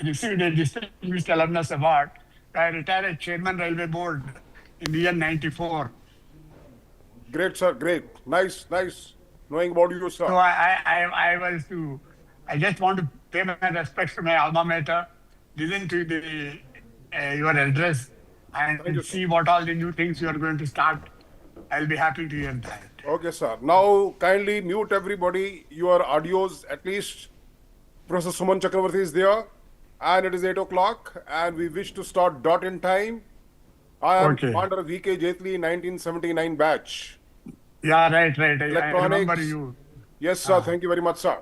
receive a Distinguished Alumnus Award. I retired as Chairman Railway Board in the year 94. Great, sir. Great. Nice, nice knowing about you, sir. So I just want to pay my respects to my alma mater, listen to your address, Thank and you, sir. see what all the new things you are going to start. I'll be happy to hear that. Okay, sir. Now, kindly mute everybody. Your audios, at least Professor Suman Chakravarti is there, and it is 8 o'clock, and we wish to start dot in time. I am Okay. Commander V.K. Jaitley, 1979 batch. Yeah, right. I remember Electronics. you. Yes, sir. Thank you very much, sir.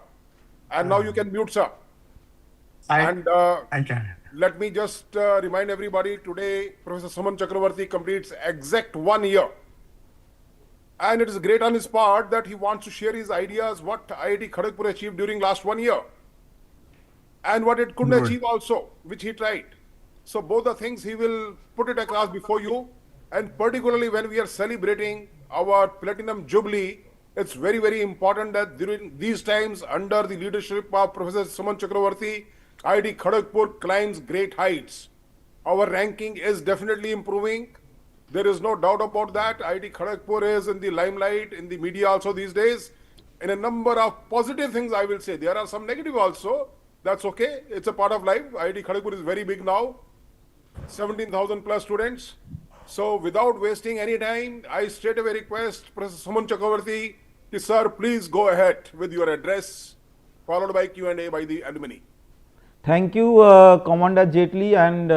And now you can mute, sir. I And I can. let me just remind everybody today, Professor Suman Chakravarti completes exact 1 year. And it is great on his part that he wants to share his ideas, what IIT Kharagpur achieved during last 1 year, and what it couldn't Good. achieve also, which he tried. So both the things he will put it across before you, and particularly when we are celebrating our Platinum Jubilee, it's very, very important that during these times, under the leadership of Professor Suman Chakravarti, IIT Kharagpur climbs great heights. Our ranking is definitely improving. There is no doubt about that. IIT Kharagpur is in the limelight, in the media also these days. In a number of positive things, I will say. There are some negative also. That's okay. It's a part of life. IIT Kharagpur is very big now. 17,000 plus students. So without wasting any time, I straight away request Professor Suman Chakravarti, sir, please go ahead with your address, followed by Q&A by the alumni. Thank you, Commander Jaitley, and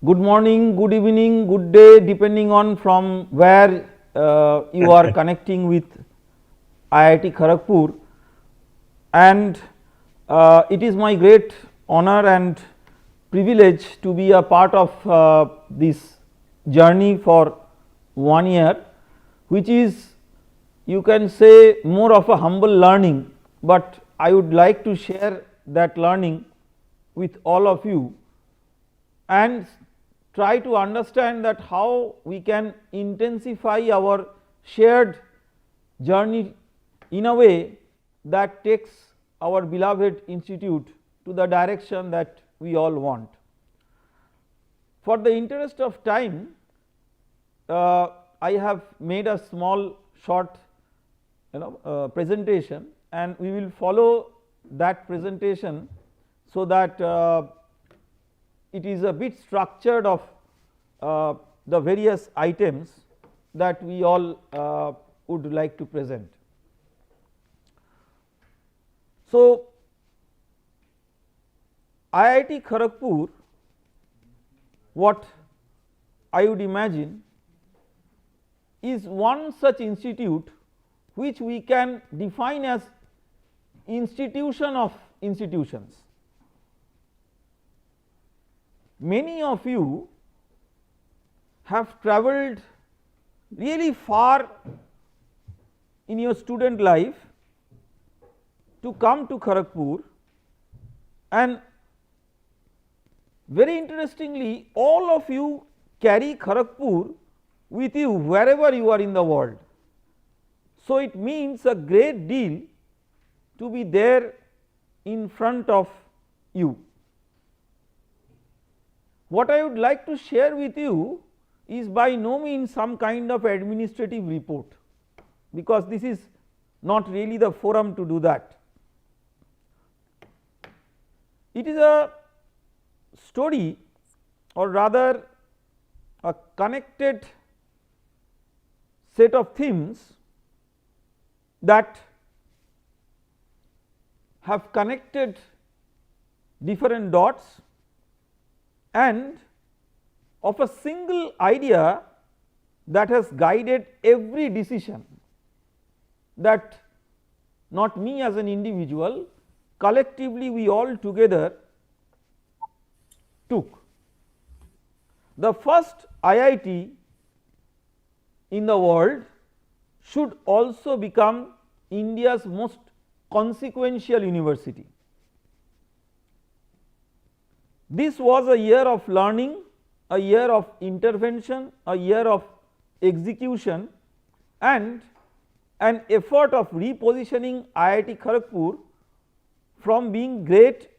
good morning, good evening, good day, depending on from where you are connecting with IIT Kharagpur. And it is my great honor and privilege to be a part of this journey for 1 year, which is, you can say, more of a humble learning, but I would like to share that learning with all of you and try to understand that how we can intensify our shared journey in a way that takes our beloved institute to the direction that we all want. For the interest of time, I have made a small short presentation, and we will follow that presentation so that it is a bit structured of the various items that we all would like to present. So, IIT Kharagpur, what I would imagine, is one such institute which we can define as institution of institutions. Many of you have travelled really far in your student life to come to Kharagpur, and very interestingly, all of you carry Kharagpur with you wherever you are in the world. So it means a great deal to be there in front of you. What I would like to share with you is by no means some kind of administrative report, because this is not really the forum to do that. It is a story, or rather a connected set of themes that have connected different dots and of a single idea that has guided every decision that not me as an individual, collectively we all together took. The first IIT in the world should also become India's most consequential university. This was a year of learning, a year of intervention, a year of execution, and an effort of repositioning IIT Kharagpur from being great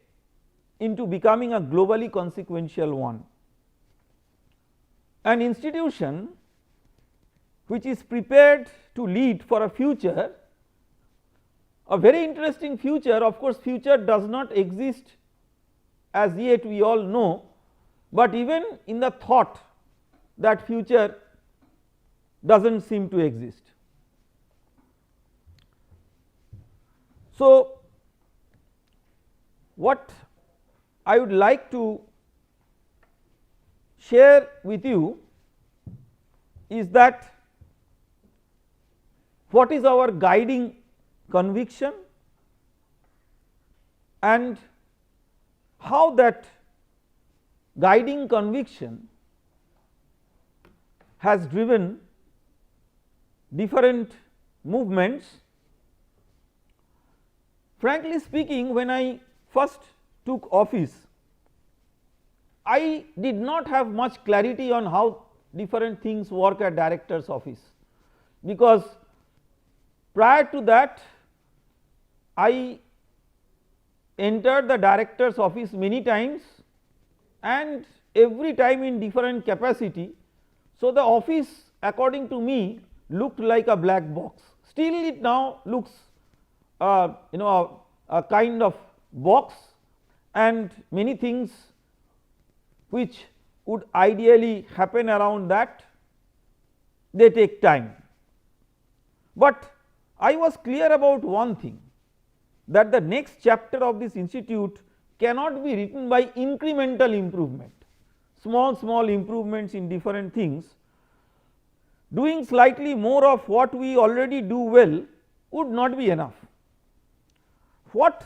into becoming a globally consequential one. An institution which is prepared to lead for a future, a very interesting future. Of course, future does not exist as yet, we all know, but even in the thought that future does not seem to exist. So, what I would like to share with you is that what is our guiding conviction and how that guiding conviction has driven different movements. Frankly speaking, when I first took office, I did not have much clarity on how different things work at director's office, because prior to that I entered the director's office many times and every time in different capacity. So, the office according to me looked like a black box. Still it now looks a kind of box, and many things which would ideally happen around that, they take time. But I was clear about one thing, that the next chapter of this institute cannot be written by incremental improvement, small improvements in different things. Doing slightly more of what we already do well would not be enough. What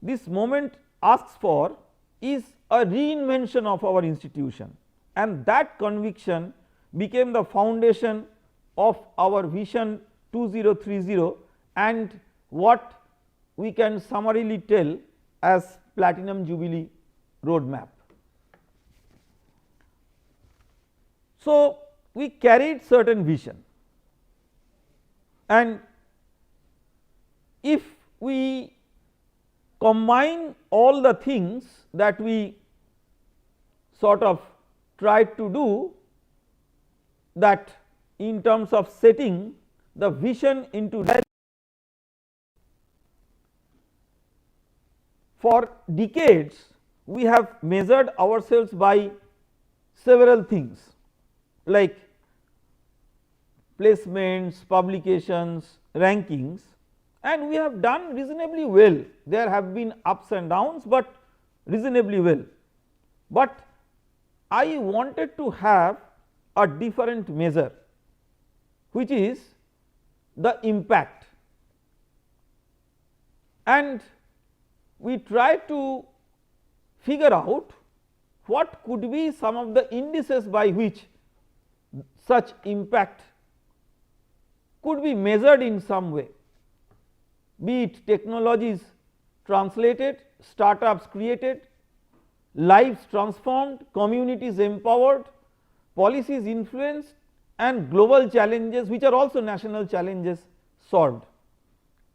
this moment asks for is a reinvention of our institution, and that conviction became the foundation of our vision 2030 and what we can summarily tell as Platinum Jubilee roadmap. So, we carried certain vision, and if we combine all the things that we sort of tried to do, that in terms of setting the vision into reality, for decades we have measured ourselves by several things like placements, publications, rankings, and we have done reasonably well. There have been ups and downs, but reasonably well. But I wanted to have a different measure, which is the impact, and we try to figure out what could be some of the indices by which such impact could be measured in some way, be it technologies translated, startups created, lives transformed, communities empowered, policies influenced, and global challenges which are also national challenges solved.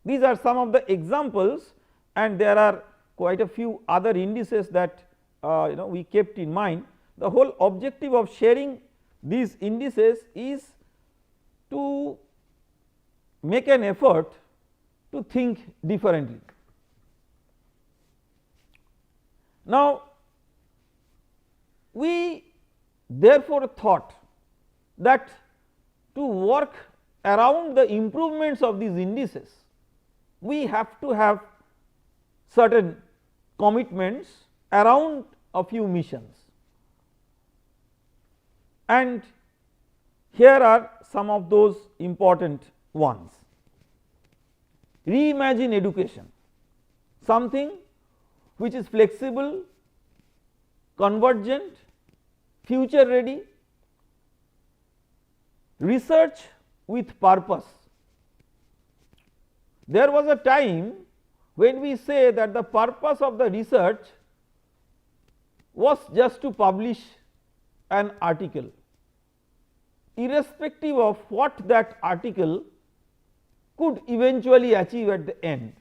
These are some of the examples, and there are quite a few other indices that we kept in mind. The whole objective of sharing these indices is to make an effort to think differently. Now, we therefore thought that to work around the improvements of these indices, we have to have certain commitments around a few missions, and here are some of those important ones. Reimagine education, something which is flexible, convergent, future ready, research with purpose. There was a time when we say that the purpose of the research was just to publish an article, irrespective of what that article could eventually achieve at the end.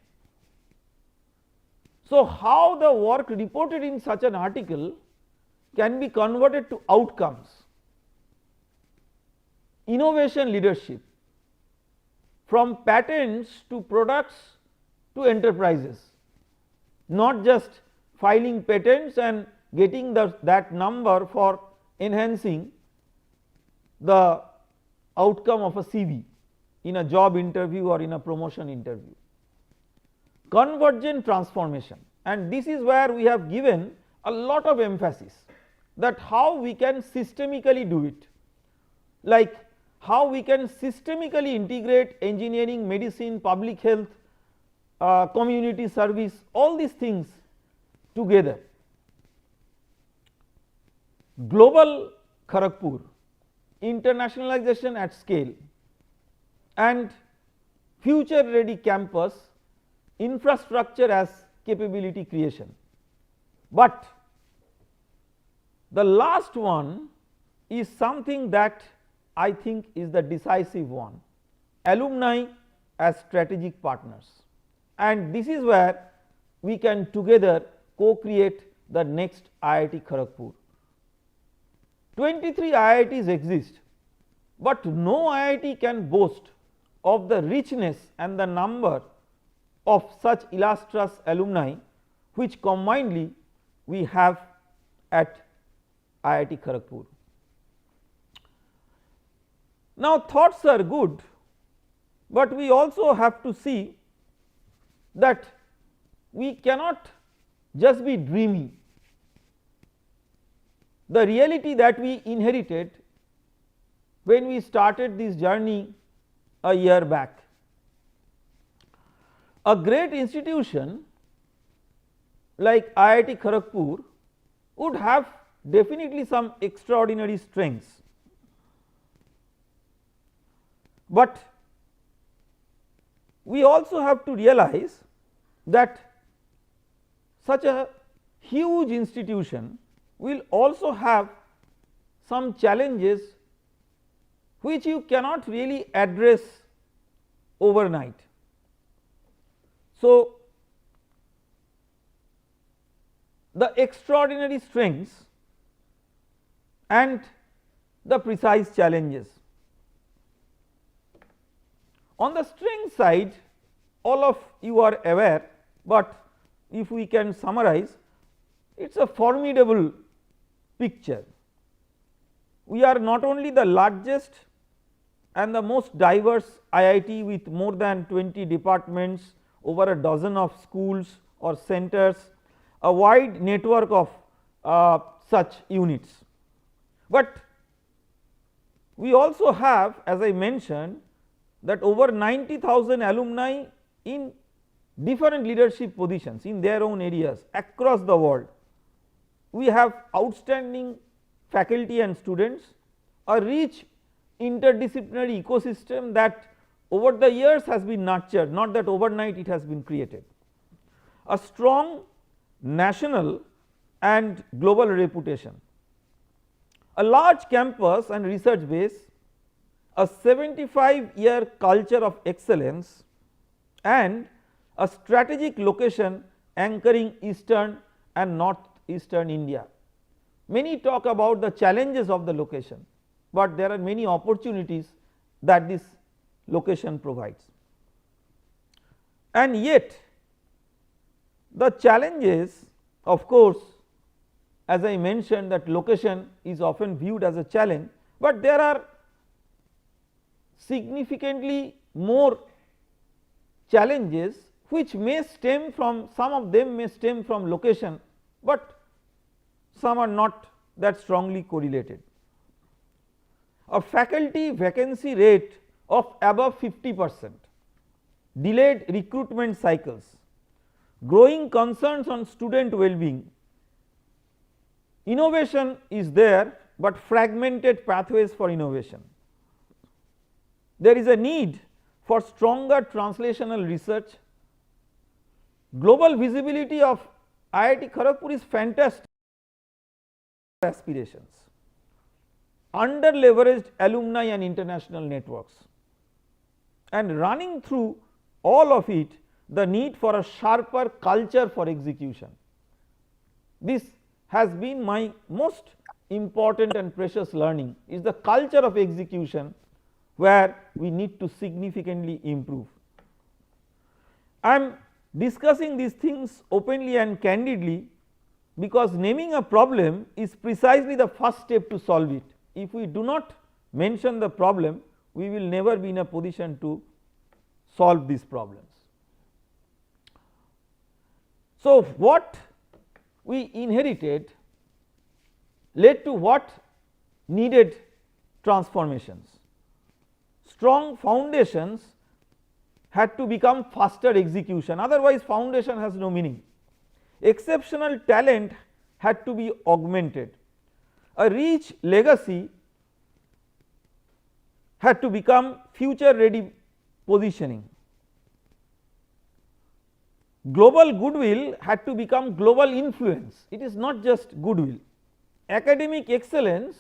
So, how the work reported in such an article can be converted to outcomes, innovation leadership, from patents to products to enterprises, not just filing patents and getting that number for enhancing the outcome of a CV in a job interview or in a promotion interview. Convergent transformation, and this is where we have given a lot of emphasis that how we can systemically do it, like how we can systemically integrate engineering, medicine, public health, community service, all these things together. Global Kharagpur, internationalization at scale, and future ready campus, infrastructure as capability creation. But the last one is something that I think is the decisive one, alumni as strategic partners, and this is where we can together co-create the next IIT Kharagpur. 23 IITs exist, but no IIT can boast of the richness and the number of such illustrious alumni which combinedly we have at IIT Kharagpur. Now, thoughts are good, but we also have to see that we cannot just be dreamy. The reality that we inherited when we started this journey a year back. A great institution like IIT Kharagpur would have definitely some extraordinary strengths, but we also have to realize that such a huge institution will also have some challenges which you cannot really address overnight. So, the extraordinary strengths and the precise challenges. On the strength side, all of you are aware, but if we can summarize, it is a formidable picture. We are not only the largest and the most diverse IIT with more than 20 departments, over a dozen of schools or centers, a wide network of such units, but we also have, as I mentioned, that over 90,000 alumni in different leadership positions in their own areas across the world. We have outstanding faculty and students, a rich interdisciplinary ecosystem that over the years has been nurtured, not that overnight it has been created, a strong national and global reputation, a large campus and research base, a 75-year culture of excellence, and a strategic location anchoring eastern and northeastern India. Many talk about the challenges of the location, but there are many opportunities that this location provides. And yet the challenges, of course, as I mentioned, that location is often viewed as a challenge, but there are significantly more challenges which may stem from, some of them may stem from location, but some are not that strongly correlated. A faculty vacancy rate of above 50%, delayed recruitment cycles, growing concerns on student well-being. Innovation is there, but fragmented pathways for innovation. There is a need for stronger translational research. Global visibility of IIT Kharagpur is fantastic. Aspirations, under leveraged alumni and international networks, and running through all of it, the need for a sharper culture for execution. This has been my most important and precious learning, is the culture of execution where we need to significantly improve. I am discussing these things openly and candidly because naming a problem is precisely the first step to solve it. If we do not mention the problem, we will never be in a position to solve these problems. So, what we inherited led to what needed transformations. Strong foundations had to become faster execution, otherwise foundation has no meaning. Exceptional talent had to be augmented. A rich legacy had to become future ready positioning. Global goodwill had to become global influence, it is not just goodwill. Academic excellence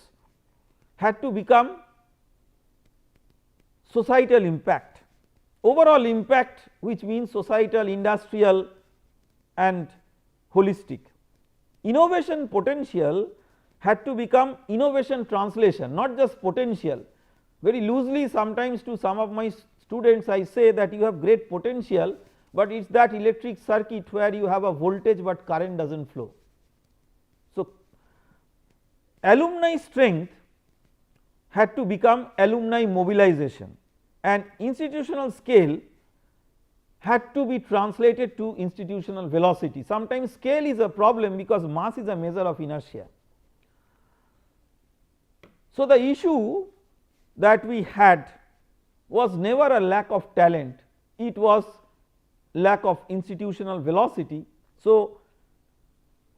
had to become societal impact, overall impact, which means societal, industrial and holistic. Innovation potential had to become innovation translation, not just potential. Very loosely sometimes to some of my students I say that you have great potential, but it is that electric circuit where you have a voltage but current does not flow. So, alumni strength had to become alumni mobilization, and institutional scale had to be translated to institutional velocity. Sometimes scale is a problem because mass is a measure of inertia. So, the issue that we had was never a lack of talent, it was lack of institutional velocity. So,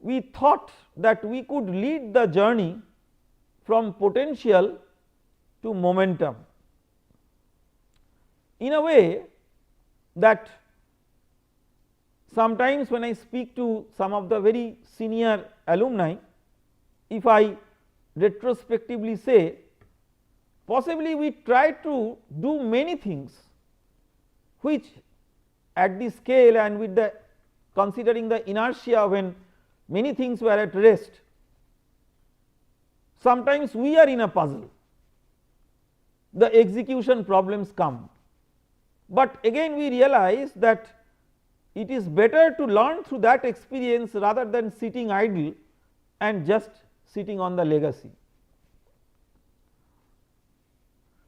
we thought that we could lead the journey from potential to momentum in a way that sometimes when I speak to some of the very senior alumni, if I retrospectively say possibly we tried to do many things which at the scale and with the considering the inertia when many things were at rest, sometimes we are in a puzzle, the execution problems come. But again we realize that it is better to learn through that experience rather than sitting idle and just sitting on the legacy.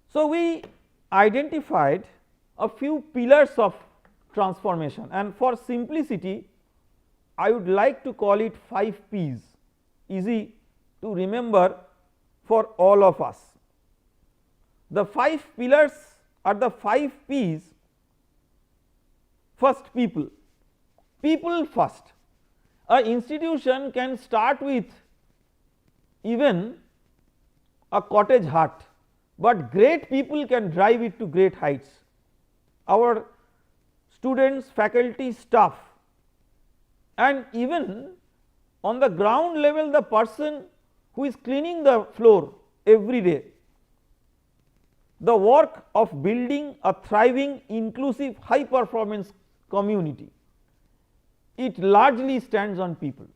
So, we identified a few pillars of transformation, and for simplicity I would like to call it 5 P's, easy to remember for all of us. The 5 pillars are the 5 P's. First, people, people first. An institution can start with even a cottage hut, but great people can drive it to great heights. Our students, faculty, staff, and even on the ground level the person who is cleaning the floor every day. The work of building a thriving, inclusive, high performance community, it largely stands on people,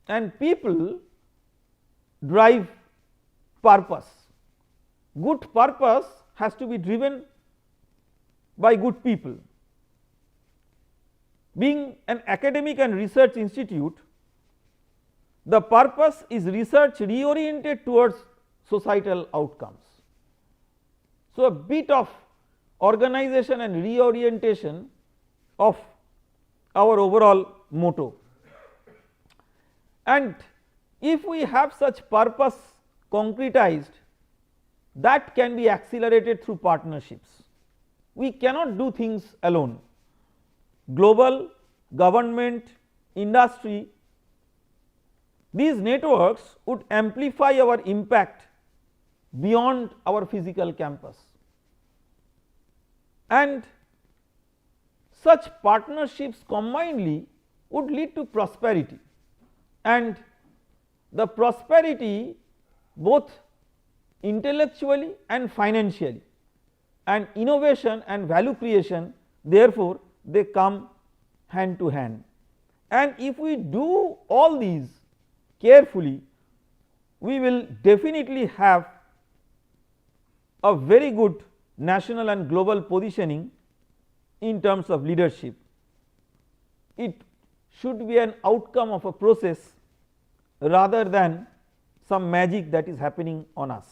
and people drive purpose. Good purpose has to be driven by good people. Being an academic and research institute, the purpose is research reoriented towards societal outcomes. So, a bit of organization and reorientation of our overall motto, and if we have such purpose concretized, that can be accelerated through partnerships. We cannot do things alone. Global, government, industry, these networks would amplify our impact beyond our physical campus, and such partnerships combinedly would lead to prosperity, and the prosperity both intellectually and financially, and innovation and value creation therefore they come hand to hand. And if we do all these carefully, we will definitely have a very good national and global positioning in terms of leadership. It should be an outcome of a process rather than some magic that is happening on us.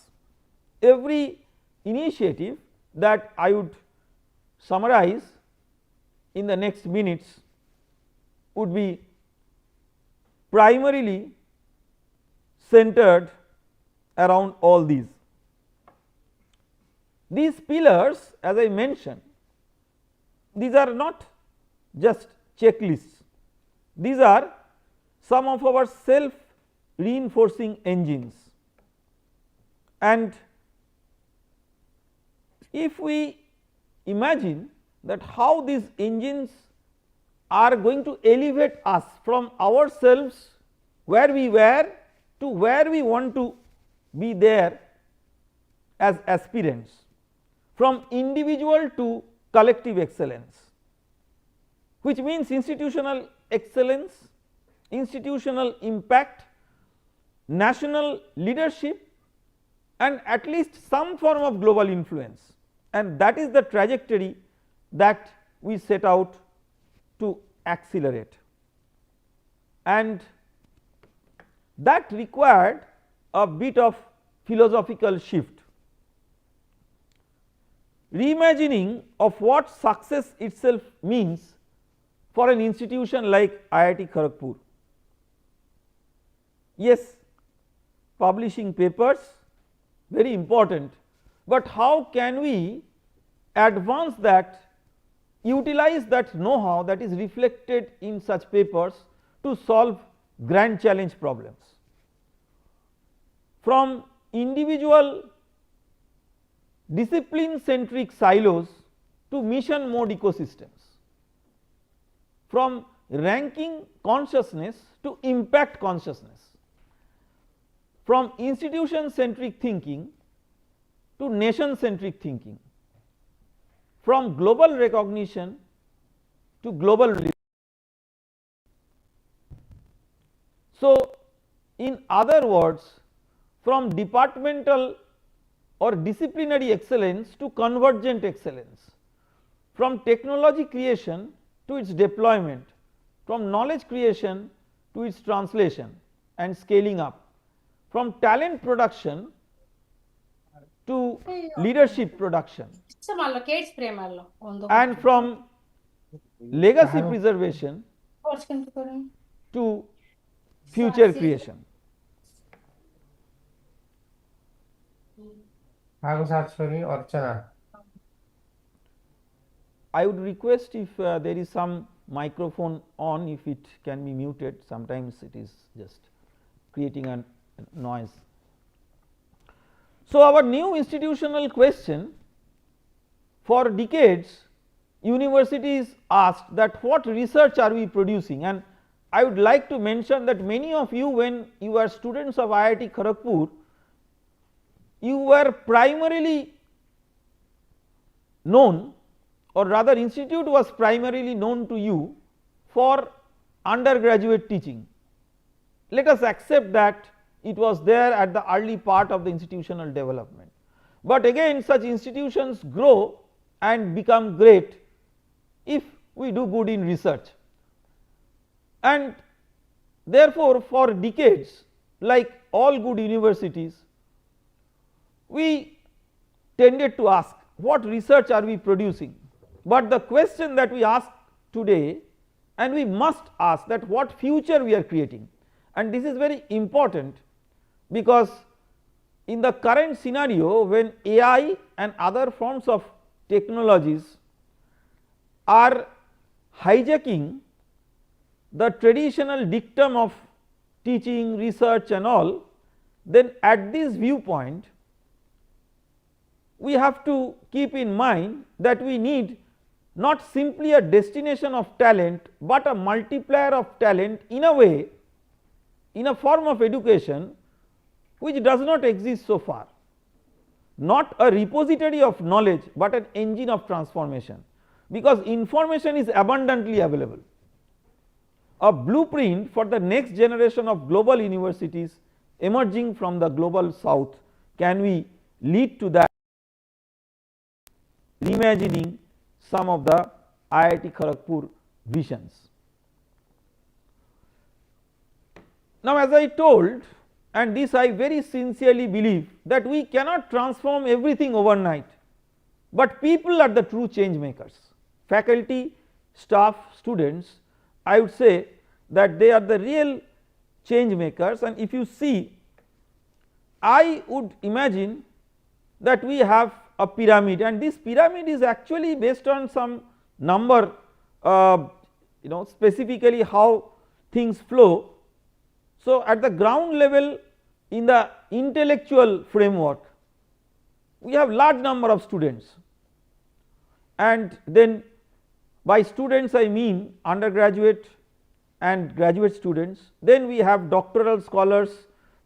Every initiative that I would summarize in the next minutes would be primarily centered around all these. These pillars, as I mentioned, these are not just checklists, these are some of our self reinforcing engines. And if we imagine that how these engines are going to elevate us from ourselves where we were to where we want to be there as aspirants, from individual to collective excellence, which means institutional excellence, institutional impact, national leadership, and at least some form of global influence, and that is the trajectory that we set out to accelerate. And that required a bit of philosophical shift, reimagining of what success itself means for an institution like IIT Kharagpur. Yes, publishing papers very important, but how can we advance that, utilize that know-how that is reflected in such papers to solve grand challenge problems, from individual discipline centric silos to mission mode ecosystems, from ranking consciousness to impact consciousness, from institution centric thinking to nation centric thinking, from global recognition to global leadership. So, in other words, from departmental or disciplinary excellence to convergent excellence, from technology creation to its deployment, from knowledge creation to its translation and scaling up, from talent production to leadership production, and from legacy preservation to future creation. I would request if there is some microphone on, if it can be muted, sometimes it is just creating a noise. So, our new institutional question: for decades universities asked that what research are we producing, and I would like to mention that many of you, when you were students of IIT Kharagpur, you were primarily known, or rather institute was primarily known to you for undergraduate teaching. Let us accept that it was there at the early part of the institutional development, but again such institutions grow and become great if we do good in research. And therefore, for decades, like all good universities, we tended to ask what research are we producing, but the question that we ask today, and we must ask, that what future we are creating. And this is very important, because in the current scenario, when AI and other forms of technologies are hijacking the traditional dictum of teaching, research and all, then at this viewpoint we have to keep in mind that we need not simply a destination of talent, but a multiplier of talent in a way, in a form of education which does not exist so far, not a repository of knowledge, but an engine of transformation, because information is abundantly available. A blueprint for the next generation of global universities emerging from the global south. Can we lead to that, reimagining some of the IIT Kharagpur visions? Now, as I told, and this I very sincerely believe, that we cannot transform everything overnight, but people are the true change makers. Faculty, staff, students, I would say that they are the real change makers. And if you see, I would imagine that we have a pyramid, and this pyramid is actually based on some number, specifically how things flow. So, at the ground level, in the intellectual framework, we have large number of students, and then by students I mean undergraduate and graduate students. Then we have doctoral scholars,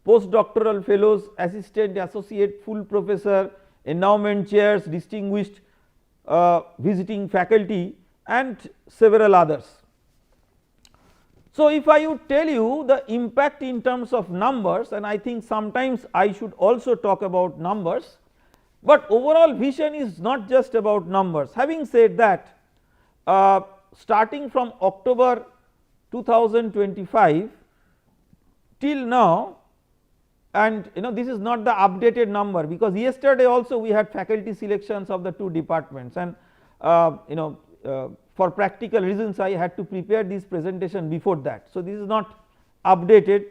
postdoctoral fellows, assistant, associate, full professor, endowment chairs, distinguished visiting faculty, and several others. So, if I would tell you the impact in terms of numbers, and I think sometimes I should also talk about numbers, but overall vision is not just about numbers. Having said that, starting from October 2025 till now, and this is not the updated number, because yesterday also we had faculty selections of the 2 departments, and for practical reasons I had to prepare this presentation before that. So, this is not updated.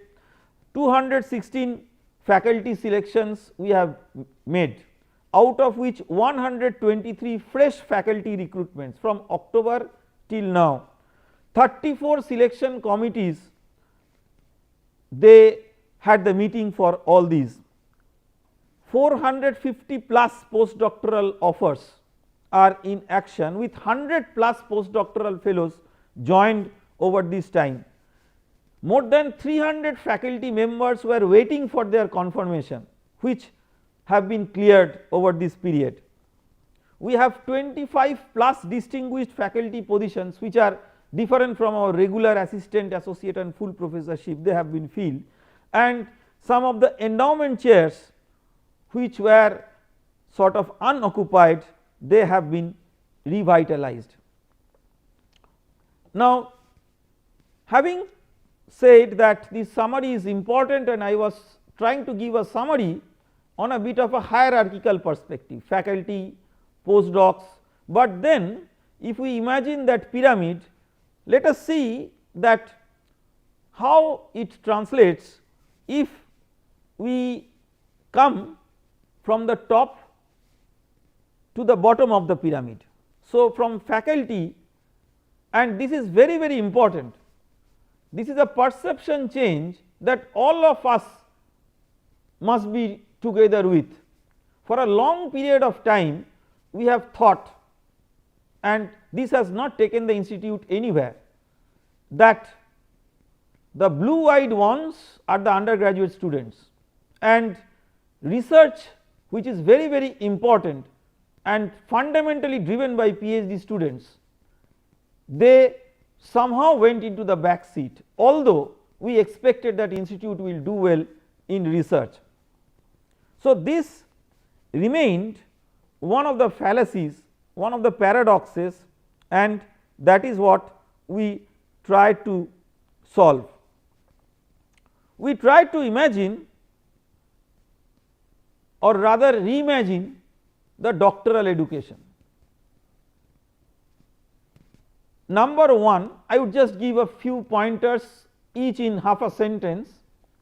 216 faculty selections we have made, out of which 123 fresh faculty recruitments from October till now. 34 selection committees, they had the meeting for all these. 450 plus postdoctoral offers are in action, with 100 plus postdoctoral fellows joined over this time. More than 300 faculty members were waiting for their confirmation, which have been cleared over this period. We have 25 plus distinguished faculty positions which are different from our regular assistant, associate and full professorship, they have been filled, and some of the endowment chairs which were sort of unoccupied, they have been revitalized. Now, having said that this summary is important, and I was trying to give a summary on a bit of a hierarchical perspective, faculty, postdocs, but then if we imagine that pyramid, let us see that how it translates if we come from the top to the bottom of the pyramid. So, from faculty, and this is very very important, this is a perception change that all of us must be together with. For a long period of time we have thought, and this has not taken the institute anywhere, that the blue eyed ones are the undergraduate students, and research which is very very important and fundamentally driven by PhD students, they somehow went into the back seat, although we expected that institute will do well in research. So, this remained one of the fallacies, one of the paradoxes, and that is what we tried to solve. We tried to imagine, or rather reimagine, the doctoral education. Number 1, I would just give a few pointers each in half a sentence.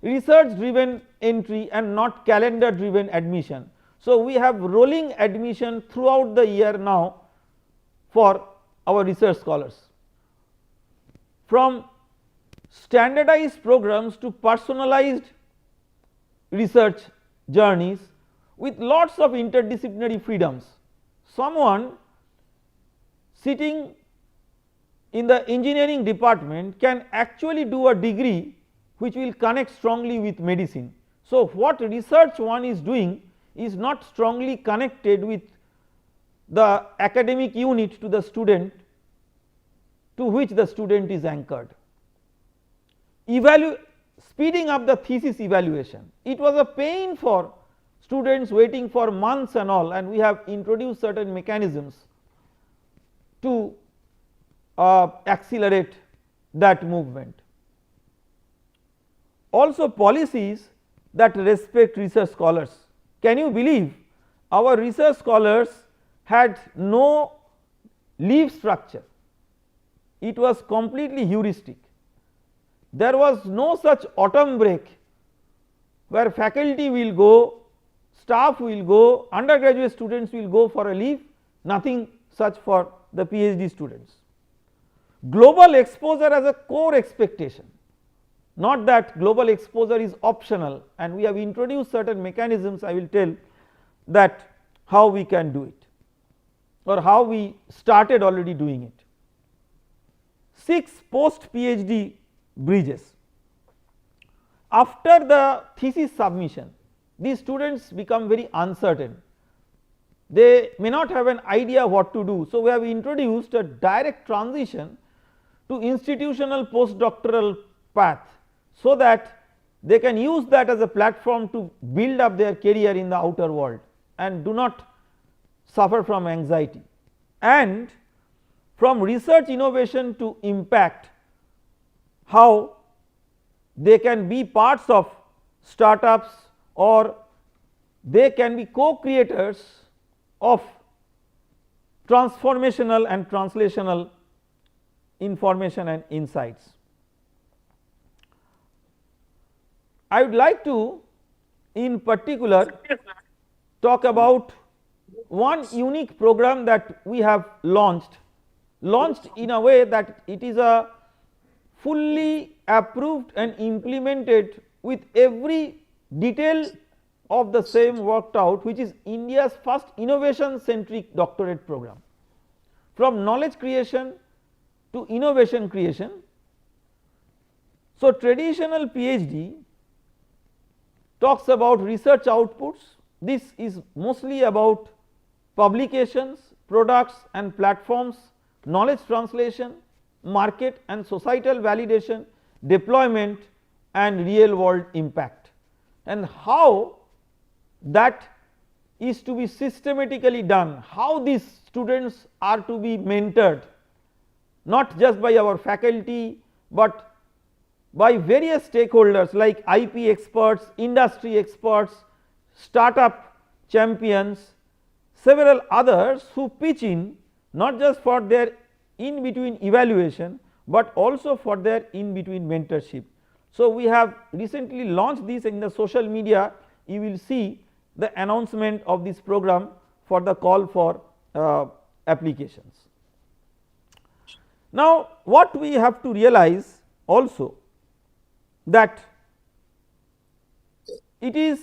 Research driven entry and not calendar driven admission. So, we have rolling admission throughout the year now for our research scholars. From standardized programs to personalized research journeys with lots of interdisciplinary freedoms. Someone sitting in the engineering department can actually do a degree which will connect strongly with medicine. So, what research one is doing is not strongly connected with the academic unit to the student to which the student is anchored. Speeding up the thesis evaluation. It was a pain for students waiting for months and all, and we have introduced certain mechanisms to accelerate that movement. Also policies that respect research scholars. Can you believe our research scholars had no leave structure? It was completely heuristic. There was no such autumn break where faculty will go, staff will go, undergraduate students will go for a leave, nothing such for the PhD students. Global exposure as a core expectation, not that global exposure is optional, and we have introduced certain mechanisms. I will tell that how we can do it or how we started already doing it. 6 post PhD bridges. After the thesis submission, these students become very uncertain. They may not have an idea what to do. So, we have introduced a direct transition to institutional postdoctoral path, so that they can use that as a platform to build up their career in the outer world and do not suffer from anxiety. And from research innovation to impact, how they can be parts of startups or they can be co-creators of transformational and translational information and insights. I would like to in particular talk about one unique program that we have launched in a way that it is a fully approved and implemented with every detail of the same worked out, which is India's first innovation centric doctorate program. From knowledge creation to innovation creation. So, traditional PhD talks about research outputs. This is mostly about publications, products and platforms, knowledge translation, market and societal validation, deployment and real world impact, and how that is to be systematically done, how these students are to be mentored not just by our faculty, but by various stakeholders like IP experts, industry experts, startup champions, several others who pitch in not just for their in between evaluation, but also for their in between mentorship. So, we have recently launched this in the social media. You will see the announcement of this program for the call for applications. Now, what we have to realize also that it is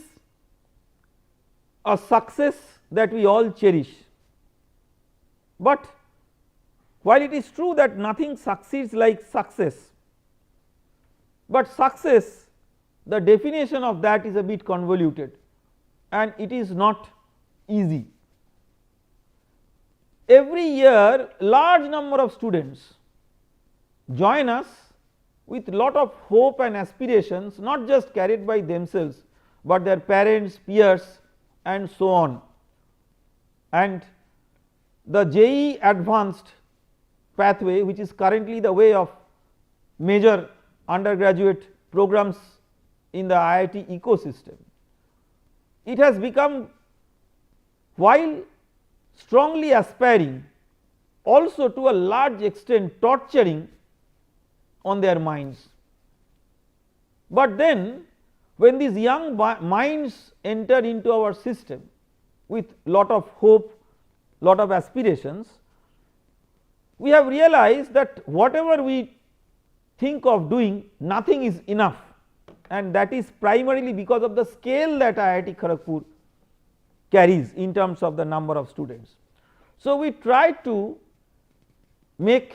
a success that we all cherish, but while it is true that nothing succeeds like success, but success, the definition of that is a bit convoluted and it is not easy. Every year large number of students join us with lot of hope and aspirations, not just carried by themselves, but their parents, peers and so on. And the JEE advanced pathway, which is currently the way of major undergraduate programs in the IIT ecosystem, it has become, while strongly aspiring, also to a large extent torturing on their minds. But then when these young minds enter into our system with lot of hope, lot of aspirations, we have realized that whatever we think of doing, nothing is enough, and that is primarily because of the scale that IIT Kharagpur carries in terms of the number of students. So, we try to make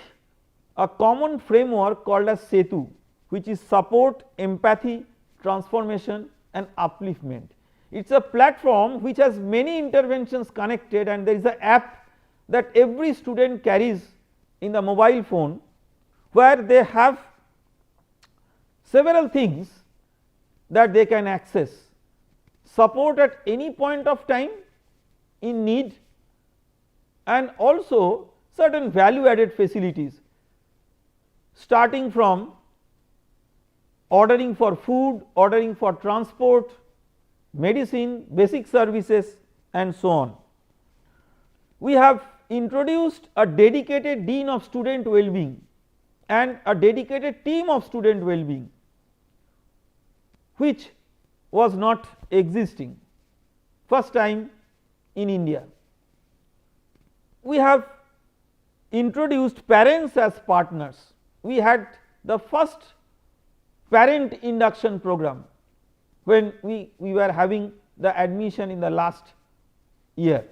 a common framework called as SETU, which is support, empathy, transformation and upliftment. It is a platform which has many interventions connected, and there is an app that every student carries in the mobile phone, where they have several things that they can access: support at any point of time in need, and also certain value added facilities, starting from ordering for food, ordering for transport, medicine, basic services, and so on. We have introduced a dedicated dean of student well-being and a dedicated team of student well-being, which was not existing, first time in India. We have introduced parents as partners. We had the first parent induction program when we were having the admission in the last year.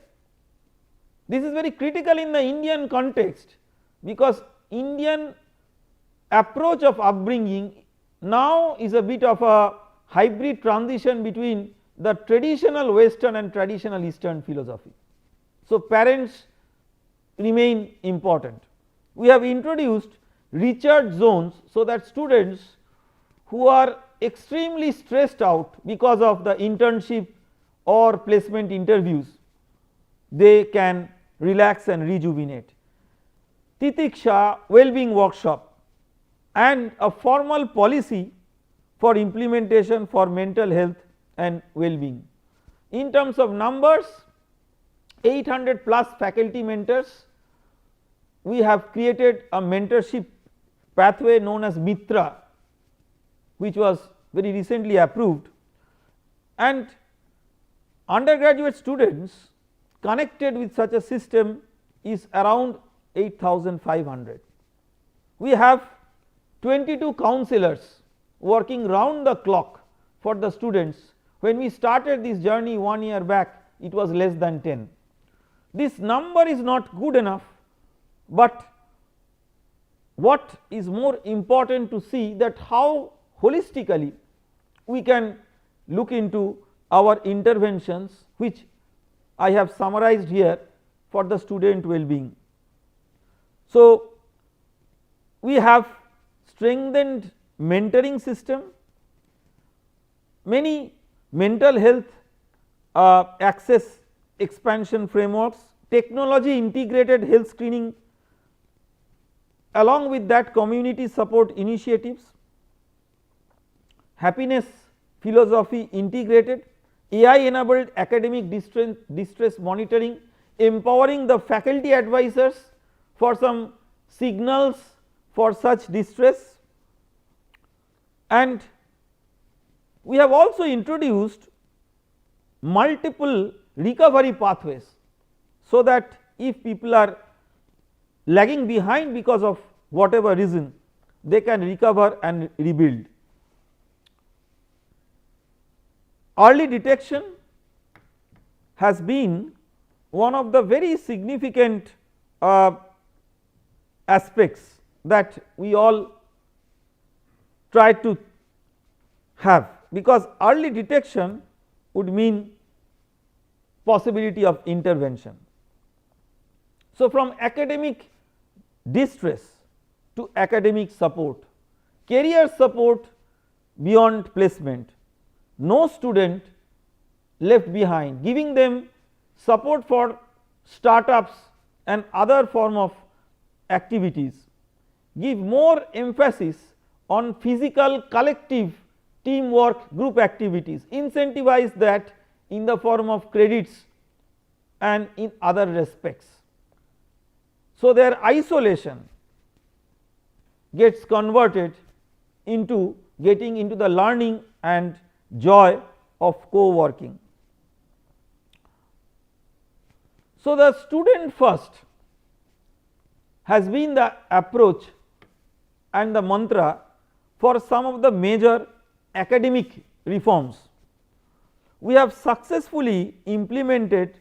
This is very critical in the Indian context, because Indian approach of upbringing now is a bit of a hybrid transition between the traditional Western and traditional Eastern philosophy. So, parents remain important. We have introduced recharge zones, so that students who are extremely stressed out because of the internship or placement interviews, they can relax and rejuvenate. Titiksha well-being workshop and a formal policy for implementation for mental health and well-being. In terms of numbers, 800 plus faculty mentors. We have created a mentorship pathway known as Mitra, which was very recently approved, and undergraduate students connected with such a system is around 8,500. We have 22 counselors working round the clock for the students. When we started this journey 1 year back, it was less than 10. This number is not good enough, but what is more important to see that how holistically we can look into our interventions, which I have summarized here for the student well-being. So, we have strengthened mentoring system, many mental health access expansion frameworks, technology integrated health screening, along with that community support initiatives, happiness philosophy integrated, AI enabled academic distress monitoring, empowering the faculty advisors for some signals for such distress, and we have also introduced multiple recovery pathways, so that if people are lagging behind because of whatever reason, they can recover and rebuild. Early detection has been one of the very significant aspects that we all try to have, because early detection would mean possibility of intervention. So, from academic distress to academic support, career support beyond placement, no student left behind, giving them support for startups and other form of activities, give more emphasis on physical collective teamwork group activities, incentivize that in the form of credits and in other respects. So, their isolation gets converted into getting into the learning and joy of co-working. So, the student first has been the approach and the mantra for some of the major academic reforms. We have successfully implemented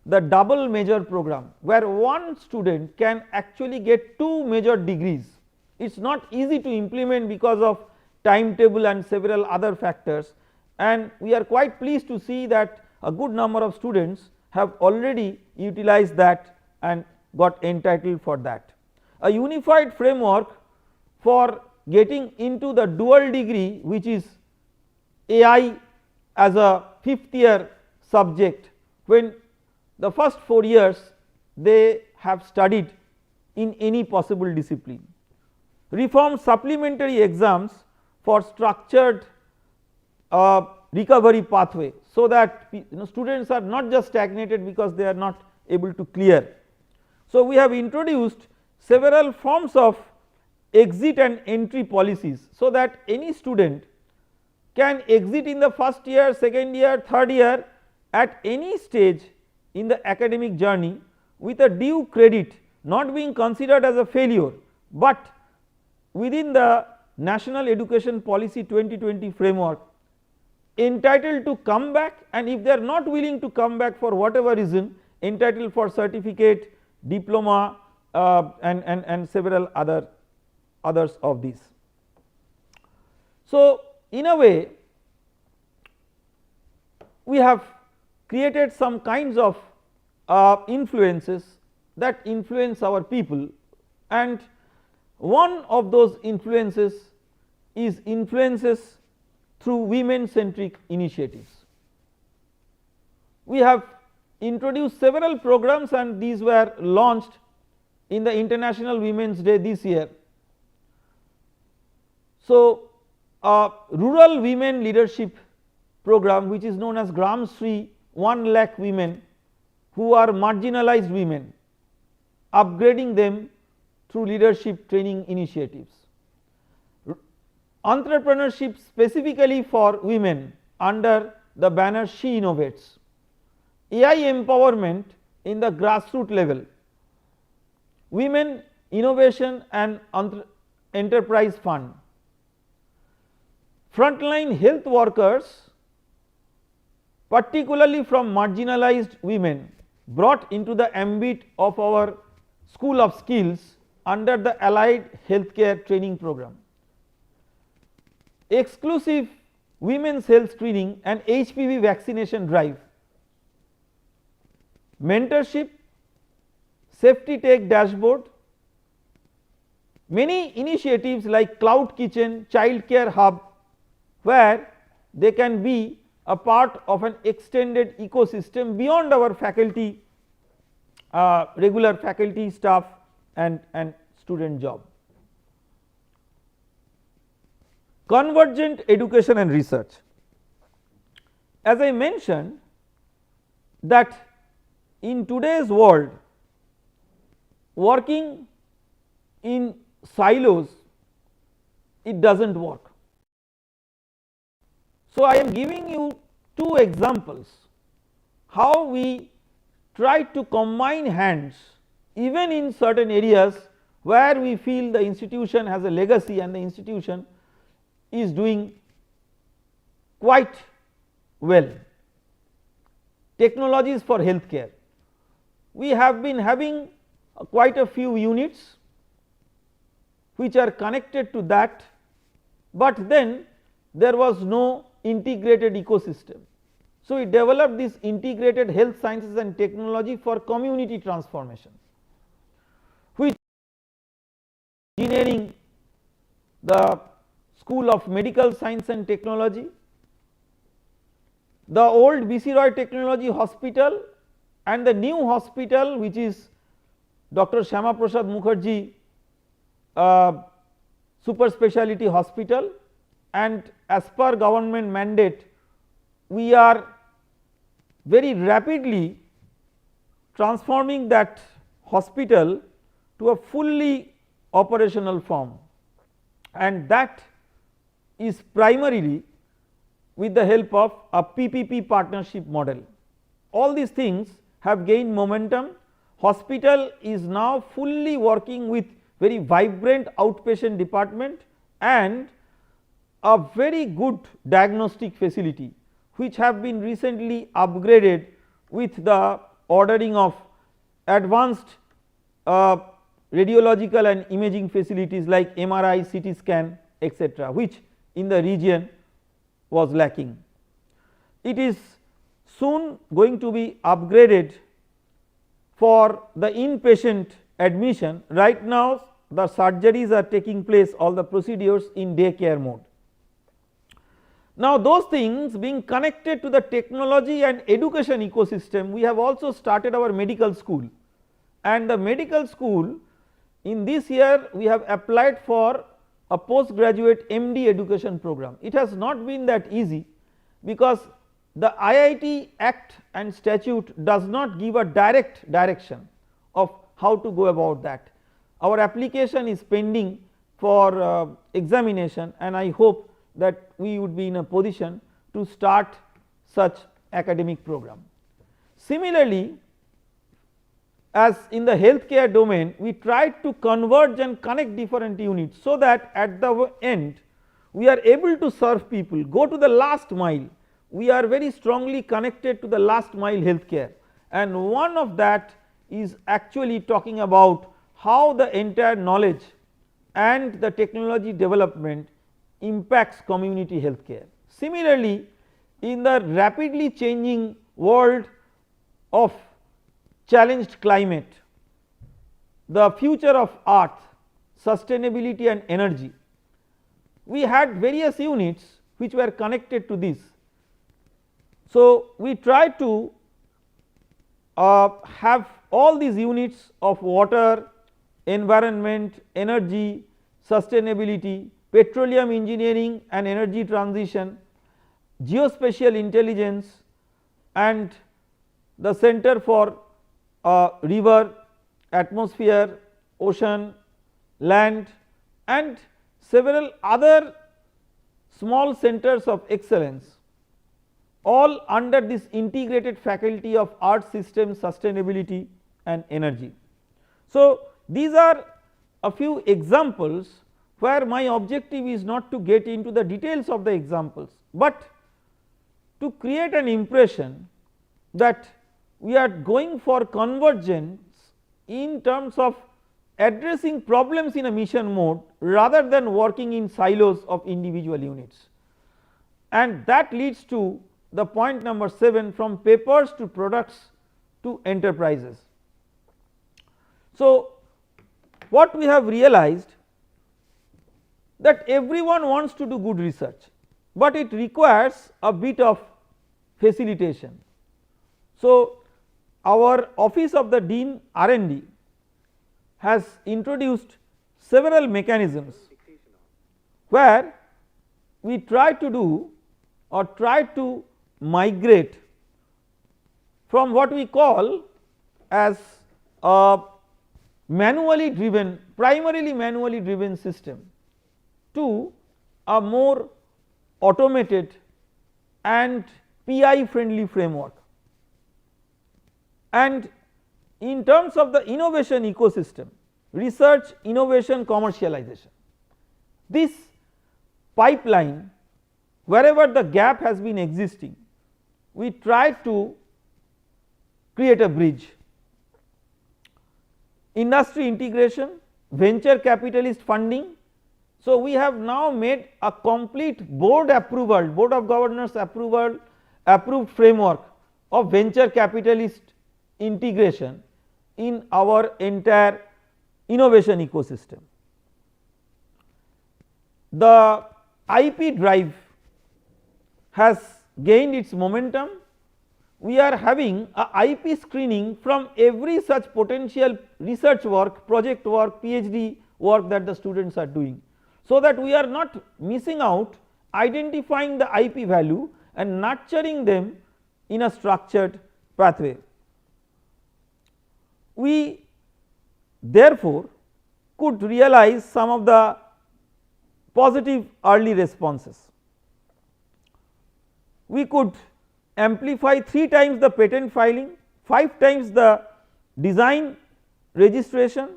the double major program, where one student can actually get 2 major degrees. It is not easy to implement because of timetable and several other factors, and we are quite pleased to see that a good number of students have already utilized that and got entitled for that. A unified framework for getting into the dual degree, which is AI as a 5th year subject, when the first 4 years they have studied in any possible discipline. Reform supplementary exams for structured recovery pathway, so that students are not just stagnated because they are not able to clear. So, we have introduced several forms of exit and entry policies, so that any student can exit in the first year, second year, third year at any stage in the academic journey with a due credit, not being considered as a failure, but within the National Education Policy 2020 framework entitled to come back, and if they are not willing to come back for whatever reason, entitled for certificate, diploma and several others of these. So, in a way we have created some kinds of influences that influence our people, and one of those influences is influences through women centric initiatives. We have introduced several programs and these were launched in the International Women's Day this year. So, a rural women leadership program which is known as Gram Shri 1 lakh women who are marginalized women, upgrading them through leadership training initiatives. Entrepreneurship specifically for women under the banner She Innovates. AI empowerment in the grassroots level, Women Innovation and Enterprise Fund. Frontline health workers, particularly from marginalized women, brought into the ambit of our School of Skills under the Allied Healthcare Training Program. Exclusive women's health screening and HPV vaccination drive. Mentorship, safety tech dashboard, many initiatives like Cloud Kitchen, Child Care Hub, where they can be a part of an extended ecosystem beyond our faculty, regular faculty, staff and student job. Convergent education and research. As I mentioned that in today's world, working in silos, it does not work. So, I am giving you 2 examples how we try to combine hands even in certain areas where we feel the institution has a legacy and the institution is doing quite well. Technologies for healthcare. We have been having quite a few units which are connected to that, but then there was no integrated ecosystem. So, we developed this integrated health sciences and technology for community transformation, which engineering, the School of Medical Science and Technology, the old BC Roy Technology Hospital and the new hospital which is Dr. Shyama Prasad Mukherjee Super Speciality Hospital, and as per government mandate we are very rapidly transforming that hospital to a fully operational form, and that is primarily with the help of a PPP partnership model. All these things have gained momentum. Hospital is now fully working with very vibrant outpatient department and a very good diagnostic facility which have been recently upgraded with the ordering of advanced radiological and imaging facilities like MRI, CT scan, etc., which in the region was lacking. It is soon going to be upgraded for the inpatient admission. Right now the surgeries are taking place, all the procedures in daycare mode. Now those things being connected to the technology and education ecosystem, we have also started our medical school, and the medical school in this year we have applied for a postgraduate MD education program. It has not been that easy because the IIT Act and statute does not give a direct direction of how to go about that. Our application is pending for examination, and I hope that we would be in a position to start such academic program. Similarly, as in the healthcare domain, we tried to converge and connect different units, so that at the end we are able to serve people, go to the last mile. We are very strongly connected to the last mile healthcare, and one of that is actually talking about how the entire knowledge and the technology development impacts community healthcare. Similarly, in the rapidly changing world of challenged climate, the future of earth, sustainability and energy, we had various units which were connected to this. So we try to have all these units of water, environment, energy, sustainability, petroleum engineering and energy transition, geospatial intelligence, and the center for river, atmosphere, ocean, land, and several other small centers of excellence, all under this integrated faculty of earth system, sustainability and energy. So these are a few examples where my objective is not to get into the details of the examples, but to create an impression that we are going for convergence in terms of addressing problems in a mission mode rather than working in silos of individual units, and that leads to the point number 7, from papers to products to enterprises. So what we have realized, that everyone wants to do good research, but it requires a bit of facilitation. So our office of the Dean R&D has introduced several mechanisms where we try to do or try to migrate from what we call as a manually driven, primarily manually driven system to a more automated and PI friendly framework. And in terms of the innovation ecosystem, research, innovation, commercialization, this pipeline, wherever the gap has been existing, we try to create a bridge. Industry integration, venture capitalist funding. So we have now made a complete board approval, board of governors approval, approved framework of venture capitalist integration in our entire innovation ecosystem. The IP drive has gained its momentum. We are having a IP screening from every such potential research work, project work, PhD work that the students are doing, so that we are not missing out, identifying the IP value and nurturing them in a structured pathway. We therefore could realize some of the positive early responses. We could amplify 3 times the patent filing, 5 times the design registration,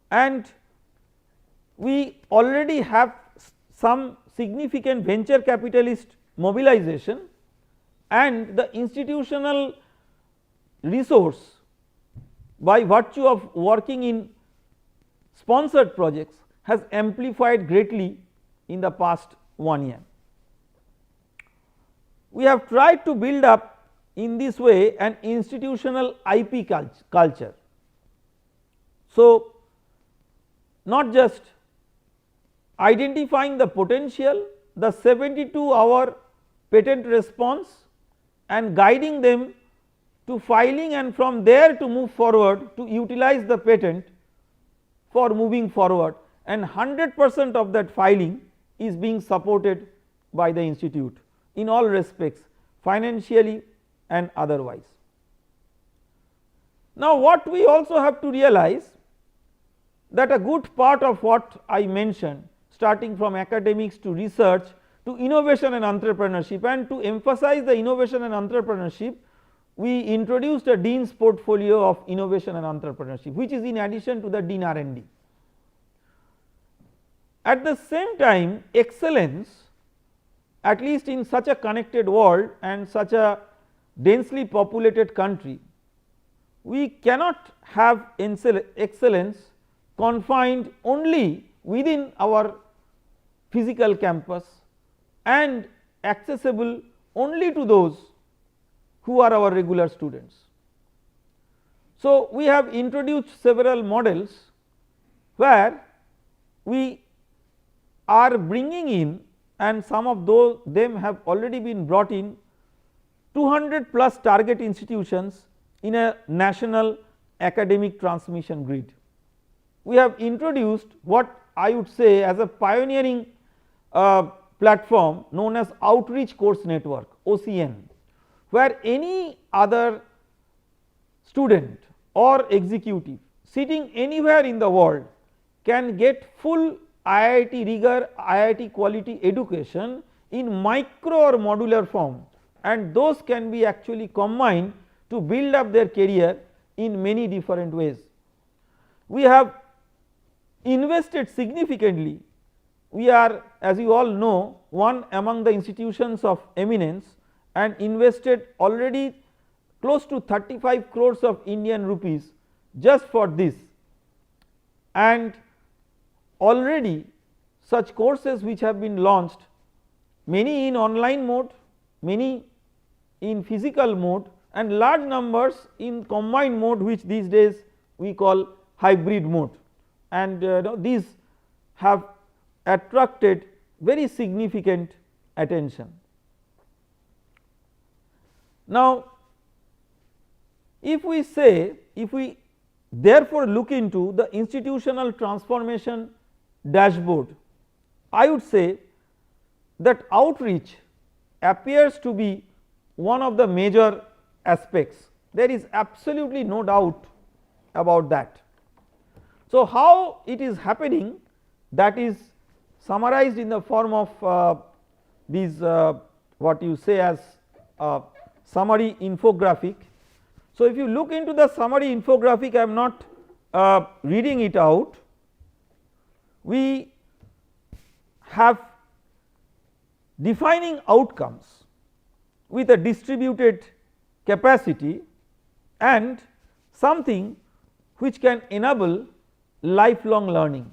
and we already have some significant venture capitalist mobilization, and the institutional resource by virtue of working in sponsored projects has amplified greatly in the past 1 year. We have tried to build up in this way an institutional IP culture. So, not just identifying the potential, the 72-hour patent response and guiding them to filing, and from there to move forward to utilize the patent for moving forward, and 100% of that filing is being supported by the institute in all respects, financially and otherwise. Now, what we also have to realize that a good part of what I mentioned, starting from academics to research to innovation and entrepreneurship, and to emphasize the innovation and entrepreneurship, we introduced a Dean's portfolio of innovation and entrepreneurship, which is in addition to the Dean R&D. At the same time, excellence, at least in such a connected world and such a densely populated country, we cannot have excellence confined only within our physical campus and accessible only to those who are our regular students. So, we have introduced several models where we are bringing in, and some of them have already been brought in, 200 plus target institutions in a national academic transmission grid. We have introduced what I would say as a pioneering platform known as Outreach Course Network, OCN, where any other student or executive sitting anywhere in the world can get full IIT rigor, IIT quality education in micro or modular form, and those can be actually combined to build up their career in many different ways. We have invested significantly. We are, as you all know, one among the institutions of eminence and invested already close to 35 crores of Indian rupees just for this, and already such courses which have been launched, many in online mode, many in physical mode, and large numbers in combined mode, which these days we call hybrid mode, and these have attracted very significant attention. Now, if we therefore look into the institutional transformation dashboard, I would say that outreach appears to be one of the major aspects. There is absolutely no doubt about that. So, how it is happening, that is summarized in the form of these what you say as summary infographic. So, if you look into the summary infographic, I am not reading it out. We have defining outcomes with a distributed capacity and something which can enable lifelong learning,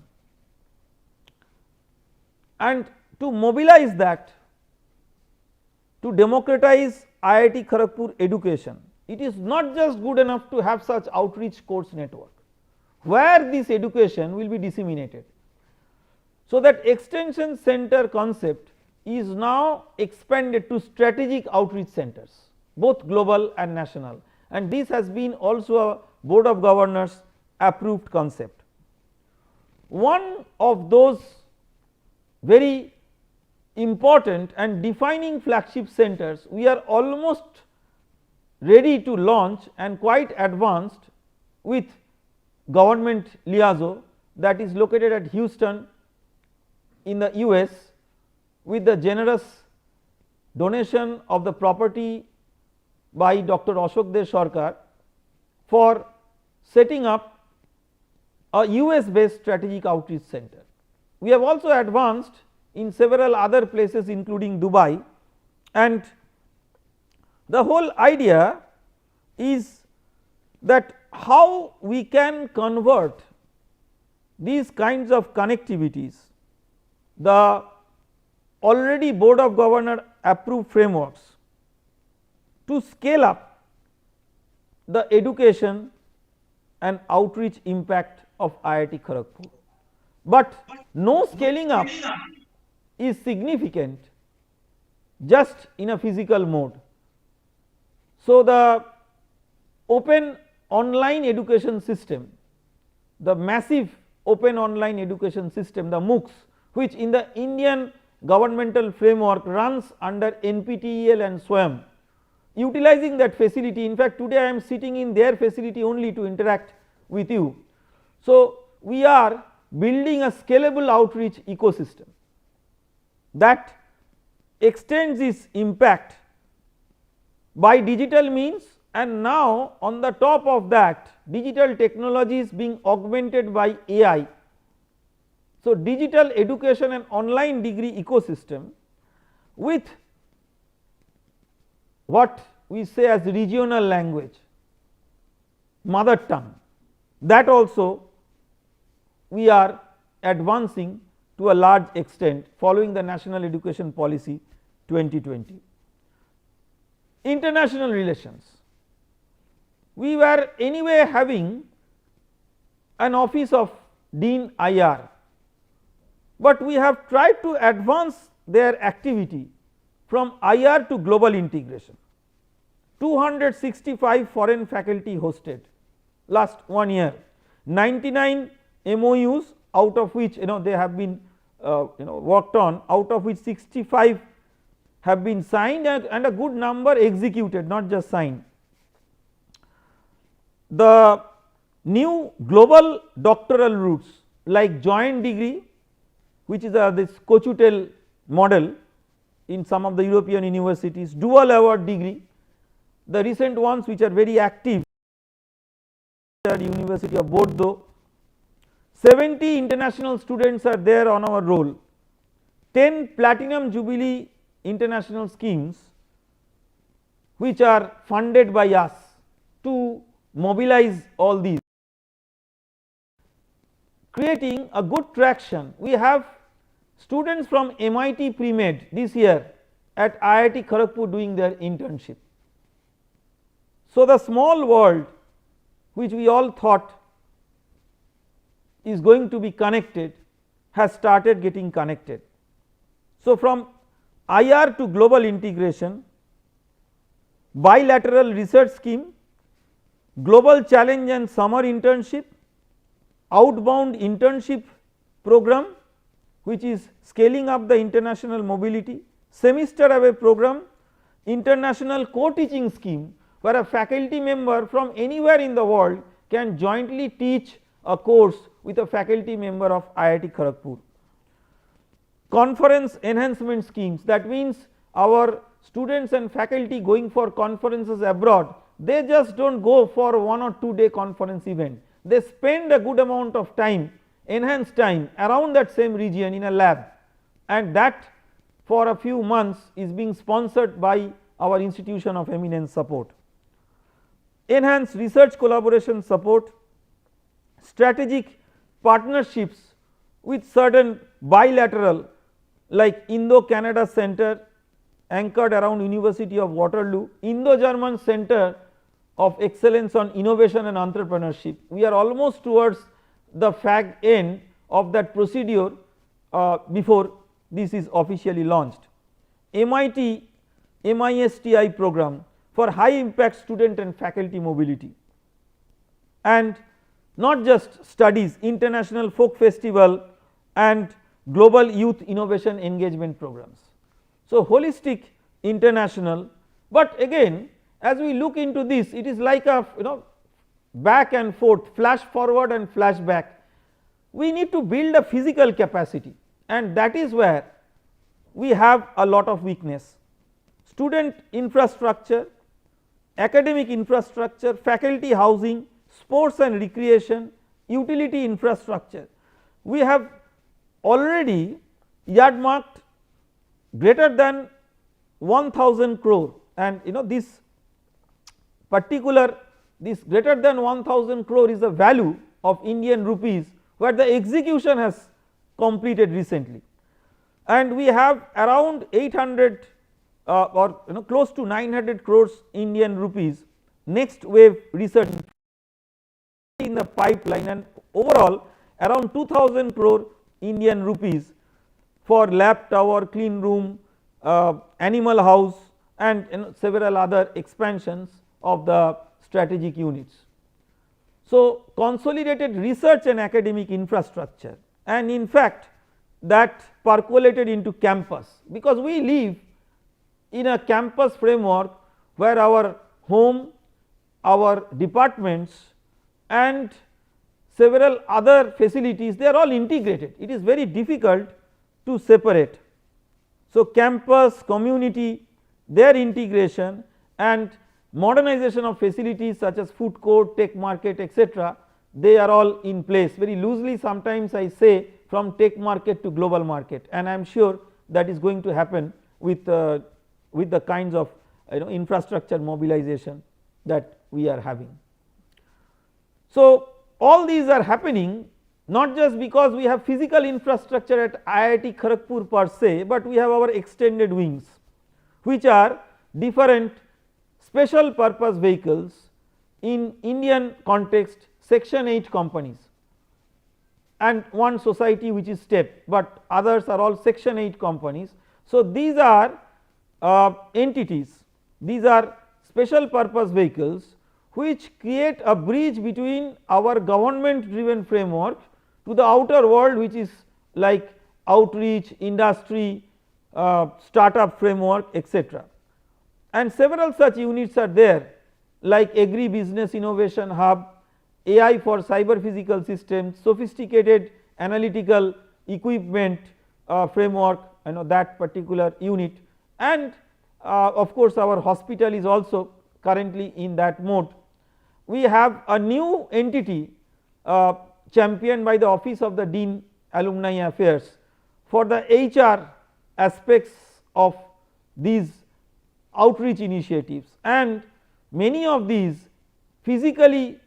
and to mobilize that to democratize IIT Kharagpur education. It is not just good enough to have such outreach course network where this education will be disseminated. So, that extension center concept is now expanded to strategic outreach centers, both global and national, and this has been also a board of governors approved concept. One of those very important and defining flagship centers we are almost ready to launch and quite advanced with government liaison, that is located at Houston in the US, with the generous donation of the property by Dr. Ashok Dev Sarkar for setting up a US based strategic outreach center. We have also advanced in several other places including Dubai, and the whole idea is that how we can convert these kinds of connectivities, the already board of governor approved frameworks, to scale up the education and outreach impact of IIT Kharagpur, but no scaling up is significant just in a physical mode. So, the open online education system, the massive open online education system, the MOOCs, which in the Indian governmental framework runs under NPTEL and SWAYAM, utilizing that facility. In fact, today I am sitting in their facility only to interact with you. So, we are building a scalable outreach ecosystem that extends its impact by digital means, and now on the top of that digital technology is being augmented by AI. So, digital education and online degree ecosystem with what we say as regional language, mother tongue, that also we are advancing to a large extent following the National Education Policy 2020. International relations, we were anyway having an office of Dean IR, but we have tried to advance their activity from IR to global integration. 265 foreign faculty hosted last 1 year, 99 MOUs, out of which they have been worked on, out of which 65 have been signed and a good number executed, not just signed. The new global doctoral routes like joint degree, which is this Cochutel model in some of the European universities, dual award degree, the recent ones which are very active at University of Bordeaux. 70 international students are there on our roll, 10 platinum jubilee international schemes which are funded by us to mobilize all these, creating a good traction. We have students from MIT Pre-Med this year at IIT Kharagpur doing their internship. So, the small world which we all thought is going to be connected has started getting connected. So, from IR to global integration, bilateral research scheme, global challenge and summer internship, outbound internship program which is scaling up the international mobility, semester away program, international co-teaching scheme where a faculty member from anywhere in the world can jointly teach a course with a faculty member of IIT Kharagpur. Conference enhancement schemes, that means our students and faculty going for conferences abroad, they just do not go for 1 or 2 day conference event, they spend a good amount of time, enhanced time around that same region in a lab, and that for a few months is being sponsored by our institution of eminence support. Enhanced research collaboration support, strategic partnerships with certain bilateral like Indo-Canada Center anchored around University of Waterloo, Indo-German Center of Excellence on Innovation and Entrepreneurship. We are almost towards the fag end of that procedure before this is officially launched. MIT MISTI program for high impact student and faculty mobility, and not just studies, international folk festival and global youth innovation engagement programs. So, holistic international, but again as we look into this, it is like a back and forth, flash forward and flash back. We need to build a physical capacity, and that is where we have a lot of weakness. Student infrastructure, academic infrastructure, faculty housing, sports and recreation, utility infrastructure. We have already earmarked greater than 1000 crore, and this particular, this greater than 1000 crore is the value of Indian rupees where the execution has completed recently, and we have around 800 or close to 900 crores Indian rupees next wave research in the pipeline, and overall around 2000 crore Indian rupees for lab tower, clean room, animal house, and several other expansions of the strategic units. So, consolidated research and academic infrastructure, and in fact that percolated into campus, because we live in a campus framework where our home, our departments and several other facilities, they are all integrated. It is very difficult to separate. So, campus, community, their integration and modernization of facilities such as food court, tech market, etc., they are all in place. Very loosely sometimes I say from tech market to global market, and I am sure that is going to happen with the kinds of infrastructure mobilization that we are having. So, all these are happening not just because we have physical infrastructure at IIT Kharagpur per se, but we have our extended wings, which are different special purpose vehicles, in Indian context section 8 companies and one society which is STEP, but others are all section 8 companies. So, these are entities, these are special purpose vehicles which create a bridge between our government driven framework to the outer world, which is like outreach, industry, startup framework, etc. And several such units are there like Agri Business Innovation Hub, AI for cyber physical systems, sophisticated analytical equipment framework, that particular unit, and of course our hospital is also currently in that mode. We have a new entity championed by the Office of the Dean Alumni Affairs for the HR aspects of these outreach initiatives, and many of these physically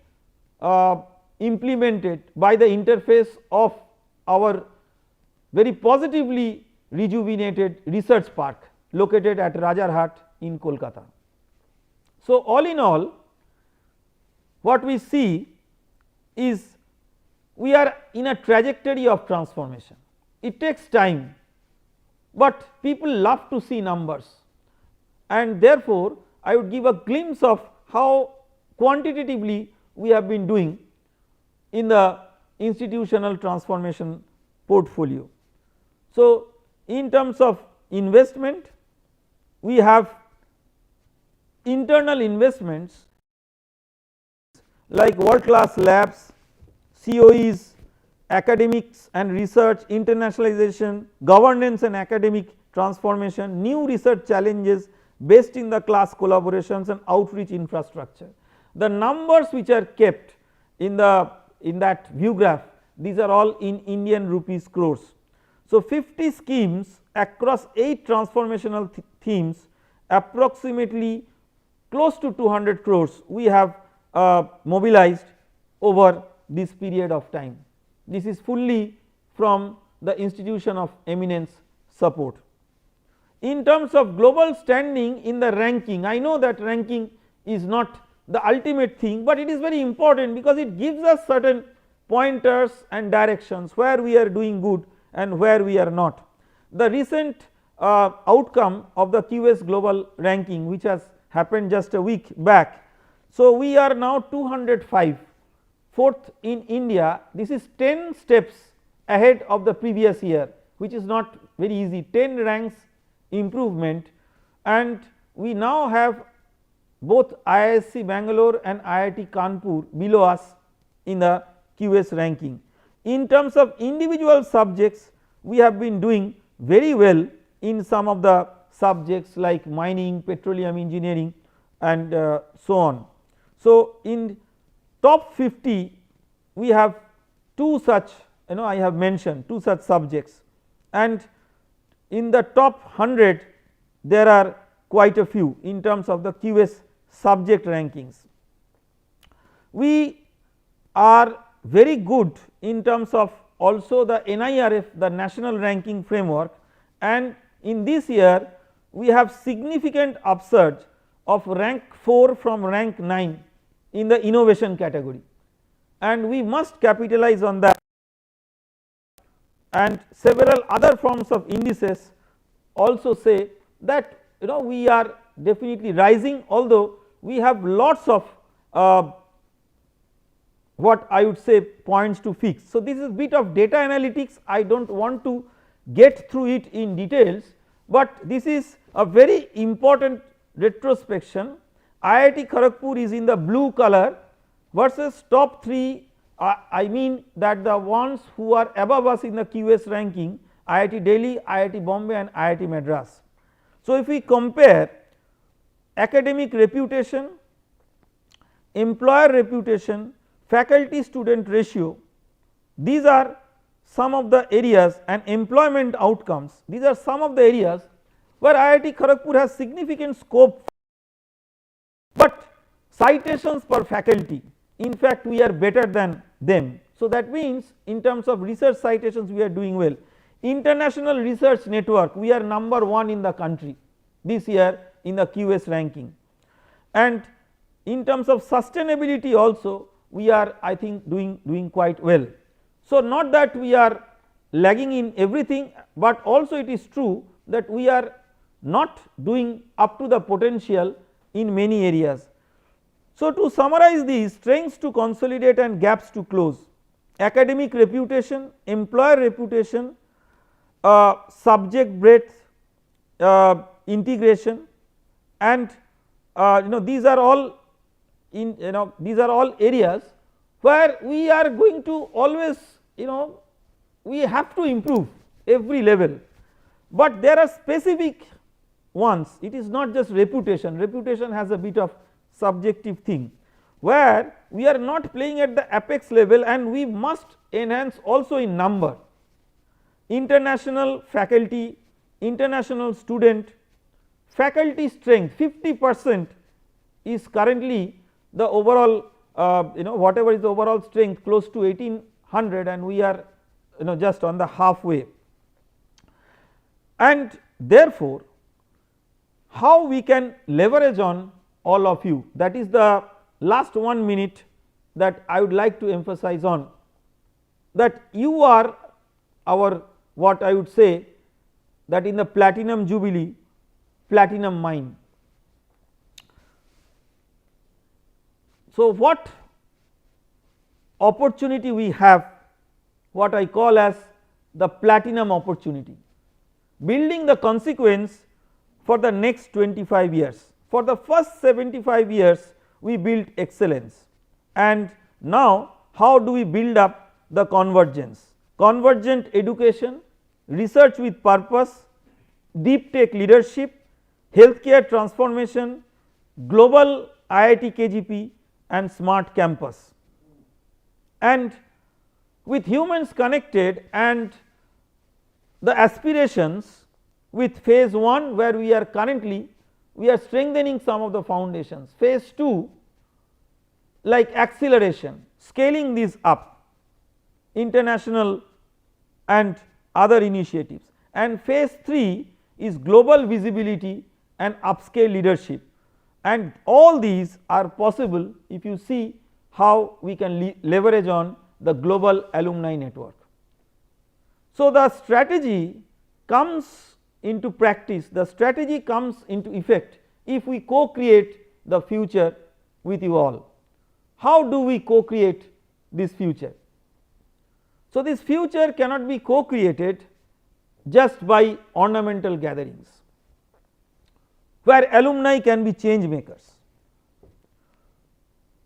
implemented by the interface of our very positively rejuvenated research park located at Rajarhat in Kolkata. So, all in all, what we see is we are in a trajectory of transformation. It takes time, but people love to see numbers, and therefore, I would give a glimpse of how quantitatively we have been doing in the institutional transformation portfolio. So, in terms of investment, we have internal investments like world class labs, COEs, academics and research, internationalization, governance and academic transformation, new research challenges, best in the class collaborations and outreach infrastructure. The numbers which are kept in that view graph, these are all in Indian rupees crores. So, 50 schemes across 8 transformational themes, approximately close to 200 crores we have mobilized over this period of time. This is fully from the institution of eminence support. In terms of global standing in the ranking, I know that ranking is not the ultimate thing, but it is very important because it gives us certain pointers and directions where we are doing good and where we are not. The recent outcome of the QS global ranking, which has happened just a week back. So, we are now 205, fourth in India. This is 10 steps ahead of the previous year, which is not very easy, 10 ranks improvement, and we now have both IISc Bangalore and IIT Kanpur below us in the QS ranking. In terms of individual subjects, we have been doing very well in some of the subjects like mining, petroleum engineering and so on. So, in top 50 we have 2 such, I have mentioned 2 such subjects, and in the top 100 there are quite a few in terms of the QS subject rankings. We are very good in terms of also the NIRF, the national ranking framework, and in this year we have significant upsurge of rank 4 from rank 9 in the innovation category, and we must capitalize on that, and several other forms of indices also say that we are definitely rising, although we have lots of what I would say points to fix. So, this is bit of data analytics, I do not want to get through it in details, but this is a very important retrospection. IIT Kharagpur is in the blue color versus top 3, I mean that the ones who are above us in the QS ranking, IIT Delhi, IIT Bombay and IIT Madras. So, if we compare academic reputation, employer reputation, faculty student ratio, these are some of the areas, and employment outcomes, these are some of the areas where IIT Kharagpur has significant scope, but citations per faculty, in fact we are better than them. So, that means in terms of research citations we are doing well. International research network, we are number 1 in the country this year in the QS ranking, and in terms of sustainability also we are, I think, doing quite well. So, not that we are lagging in everything, but also it is true that we are not doing up to the potential in many areas. So, to summarize these: strengths to consolidate and gaps to close, academic reputation, employer reputation, subject breadth, integration, and these are all these are all areas where we are going to always we have to improve every level, but there are specific ones. It is not just reputation, reputation has a bit of subjective thing where we are not playing at the apex level, and we must enhance also in number. International faculty, international student, faculty strength 50% is currently the overall whatever is the overall strength, close to 1800, and we are just on the halfway. And therefore, how we can leverage on all of you, that is the last 1 minute that I would like to emphasize on, that you are our, what I would say, that in the platinum jubilee, platinum mine. So, what opportunity we have, what I call as the platinum opportunity, building the consequence for the next 25 years. For the first 75 years we built excellence, and now how do we build up the convergence? Convergent education, research with purpose, deep tech leadership, healthcare transformation, global IIT KGP and smart campus. And with humans connected and the aspirations with phase 1, where we are currently we are strengthening some of the foundations, phase 2 like acceleration, scaling these up, international and other initiatives, and phase 3 is global visibility and upscale leadership, and all these are possible if you see how we can leverage on the global alumni network. So, the strategy comes into practice, the strategy comes into effect if we co-create the future with you all. How do we co-create this future? So, this future cannot be co-created just by ornamental gatherings, where alumni can be change makers.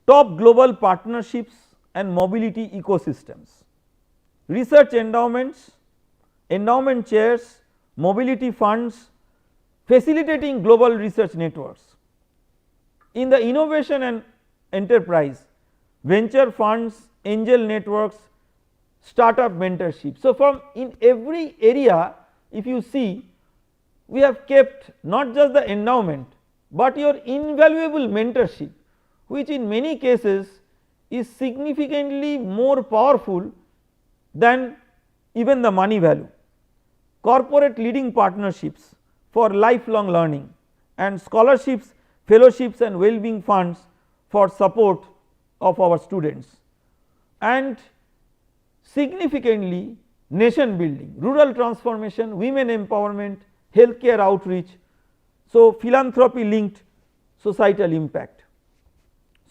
Top global partnerships and mobility ecosystems, research endowments, endowment chairs, mobility funds, facilitating global research networks. In the innovation and enterprise, venture funds, angel networks, startup mentorship. So, from in every area if you see, we have kept not just the endowment, but your invaluable mentorship, which in many cases is significantly more powerful than even the money value. Corporate leading partnerships, for lifelong learning, and scholarships, fellowships and well-being funds for support of our students, and significantly nation building, rural transformation, women empowerment, healthcare outreach. So, philanthropy linked societal impact.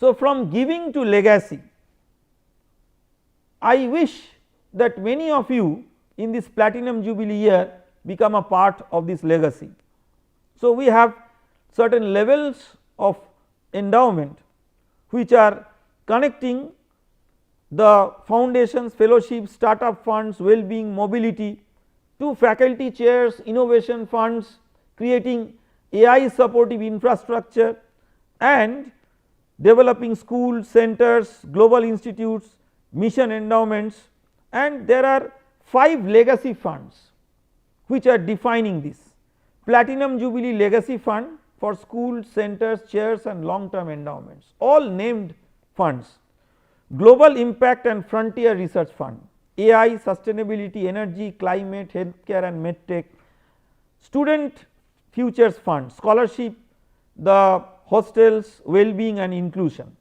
So, from giving to legacy, I wish that many of you in this platinum jubilee year become a part of this legacy. So, we have certain levels of endowment which are connecting the foundations, fellowships, startup funds, well-being, mobility to faculty chairs, innovation funds, creating AI supportive infrastructure and developing schools, centers, global institutes, mission endowments, and there are 5 legacy funds which are defining this. Platinum Jubilee Legacy Fund for schools, centers, chairs and long term endowments, all named funds. Global Impact and Frontier Research Fund, AI, Sustainability, Energy, Climate, Healthcare and MedTech, Student Futures Fund, Scholarship, the hostels, well-being and inclusion,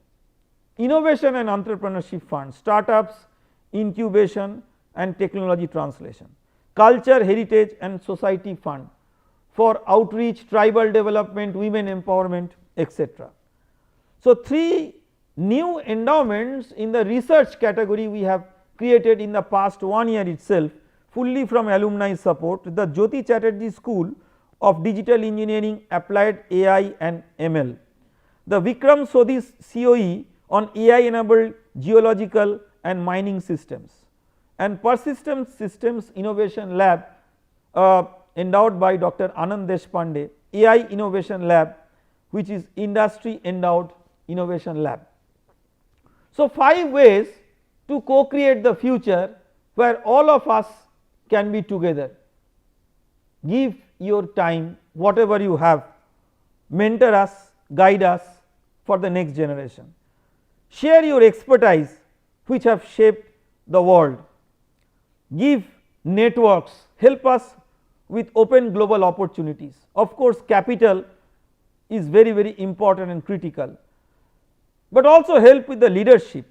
Innovation and Entrepreneurship Fund, Startups, Incubation and Technology Translation, Culture, Heritage and Society Fund for outreach, tribal development, women empowerment, etc. So, 3 new endowments in the research category we have created in the past 1 year itself, fully from alumni support, the Jyoti Chatterjee School of Digital Engineering, Applied AI and ML, the Vikram Sodhi COE on AI enabled geological and mining systems, and Persistent Systems Innovation Lab endowed by Dr. Anand Deshpande, AI Innovation Lab, which is industry endowed innovation lab. So, 5 ways to co-create the future where all of us can be together. Give your time, whatever you have, mentor us, guide us for the next generation. Share your expertise which have shaped the world. Give networks, help us with open global opportunities. Of course, capital is very important and critical, but also help with the leadership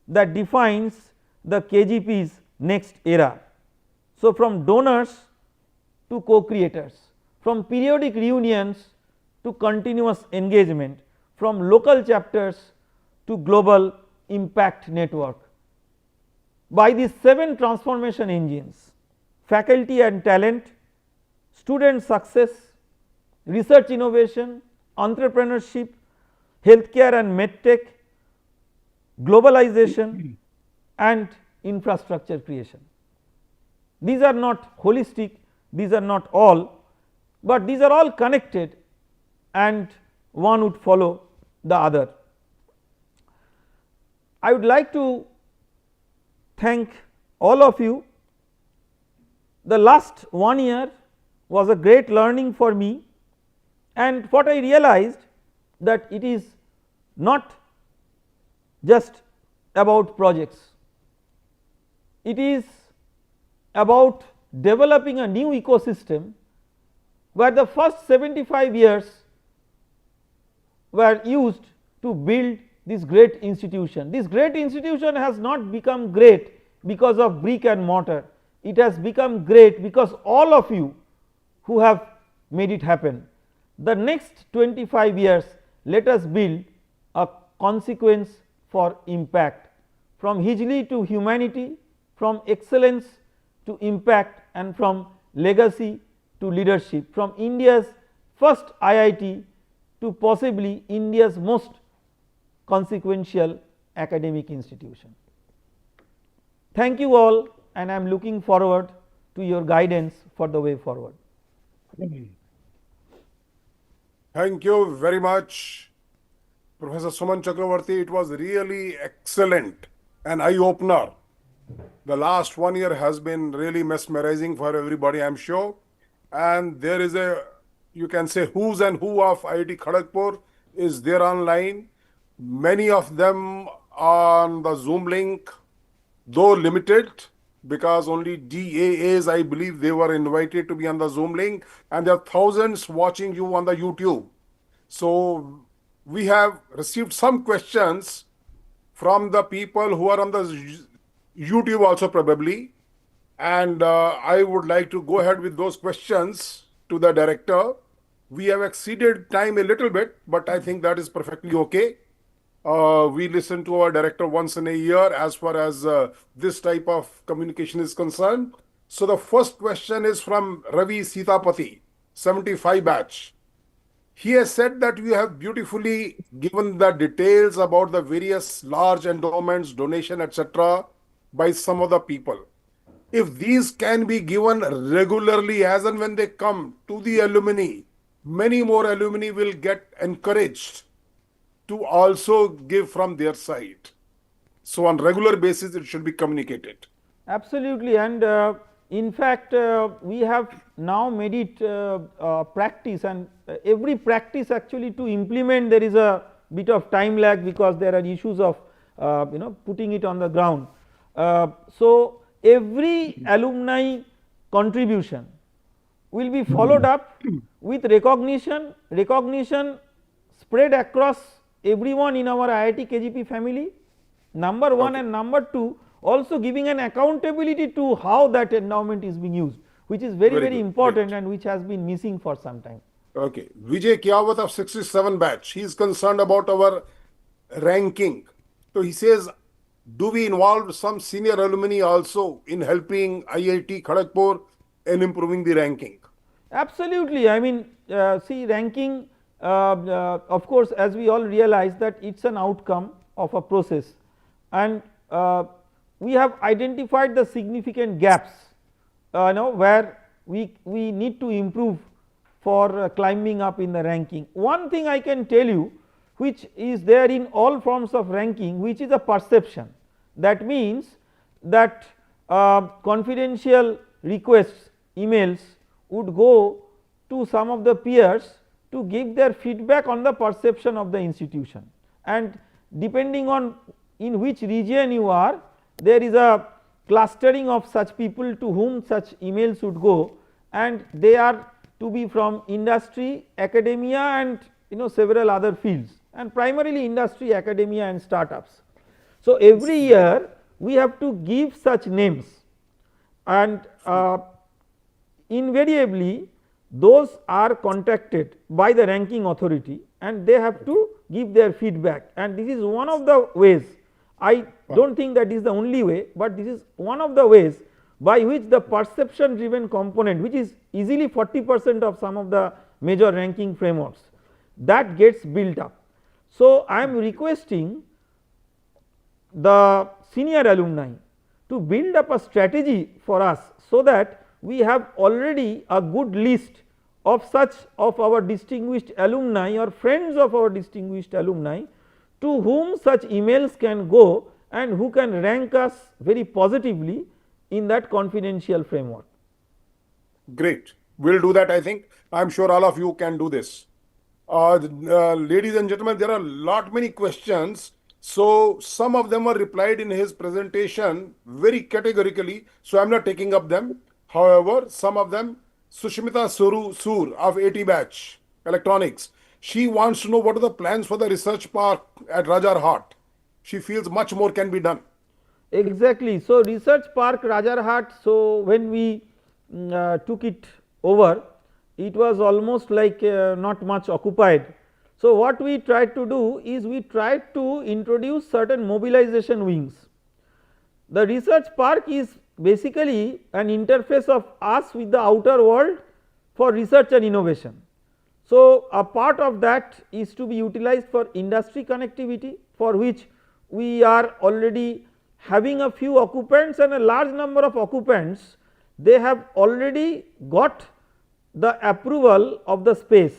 that defines the KGP's next era. So, from donors to co-creators, from periodic reunions to continuous engagement, from local chapters to global impact network. By these 7 transformation engines, faculty and talent, student success, research innovation, entrepreneurship, healthcare and medtech, globalization and infrastructure creation. These are not holistic, these are not all, but these are all connected and one would follow the other. I would like to thank all of you. The last 1 year was a great learning for me, and what I realized that it is not just about projects, it is about developing a new ecosystem where the first 75 years were used to build this great institution. This great institution has not become great because of brick and mortar, it has become great because all of you who have made it happen. The next 25 years, let us build a consequence for impact, from Hijli to humanity, from excellence to impact and from legacy to leadership, from India's first IIT to possibly India's most consequential academic institution. Thank you all, and I am looking forward to your guidance for the way forward. Thank you very much, Professor Suman Chakravarti. It was really excellent, an eye-opener. The last 1 year has been really mesmerizing for everybody, I am sure. And there is a, you can say, who's and who of IIT Kharagpur is there online. Many of them on the Zoom link, though limited, because only DAAs, I believe, they were invited to be on the Zoom link, and there are thousands watching you on the YouTube. So we have received some questions from the people who are on the YouTube also probably, and I would like to go ahead with those questions to the director. We have exceeded time a little bit, but I think that is perfectly okay. We listen to our director once in a year as far as this type of communication is concerned. So the first question is from Ravi Sitapati, 75 batch. He has said that you have beautifully given the details about the various large endowments, donation, etc. by some of the people. If these can be given regularly as and when they come to the alumni, many more alumni will get encouraged to also give from their side. So on regular basis, it should be communicated. Absolutely, and in fact, we have now made it practice, and every practice actually to implement there is a bit of time lag because there are issues of putting it on the ground. So every alumni contribution will be followed up with recognition spread across everyone in our IIT KGP family, number one, and number two, also giving an accountability to how that endowment is being used, which is very important, and which has been missing for some time. Okay, Vijay Kiawat of 67 batch, he is concerned about our ranking. So he says, do we involve some senior alumni also in helping IIT Kharagpur in improving the ranking? Absolutely, I mean, see, ranking, of course, as we all realize that it is an outcome of a process, and we have identified the significant gaps where we need to improve for climbing up in the ranking. One thing I can tell you, which is there in all forms of ranking, which is a perception. That means that confidential requests, emails would go to some of the peers to give their feedback on the perception of the institution, and depending on in which region you are, there is a clustering of such people to whom such emails would go, and they are to be from industry, academia, and several other fields, and primarily industry, academia, and startups. So every year we have to give such names, and invariably those are contacted by the ranking authority, and they have to give their feedback, and this is one of the ways. I do not think that is the only way, but this is one of the ways by which the perception driven component, which is easily 40% of some of the major ranking frameworks, that gets built up. So I am requesting the senior alumni to build up a strategy for us, so that we have already a good list of such of our distinguished alumni or friends of our distinguished alumni to whom such emails can go and who can rank us very positively in that confidential framework. Great, we will do that. I think I am sure all of you can do this. Ladies and gentlemen, there are many questions. So some of them were replied in his presentation very categorically, so I am not taking up them. However, some of them, Sushmita Sur of 80 batch electronics, she wants to know what are the plans for the research park at Rajarhat. She feels much more can be done. Exactly. So research park Rajarhat, so when we took it over, it was almost like not much occupied. So what we tried to do is we tried to introduce certain mobilization wings. The research park is basically an interface of us with the outer world for research and innovation. So a part of that is to be utilized for industry connectivity, for which we are already having a few occupants, and a large number of occupants, they have already got the approval of the space.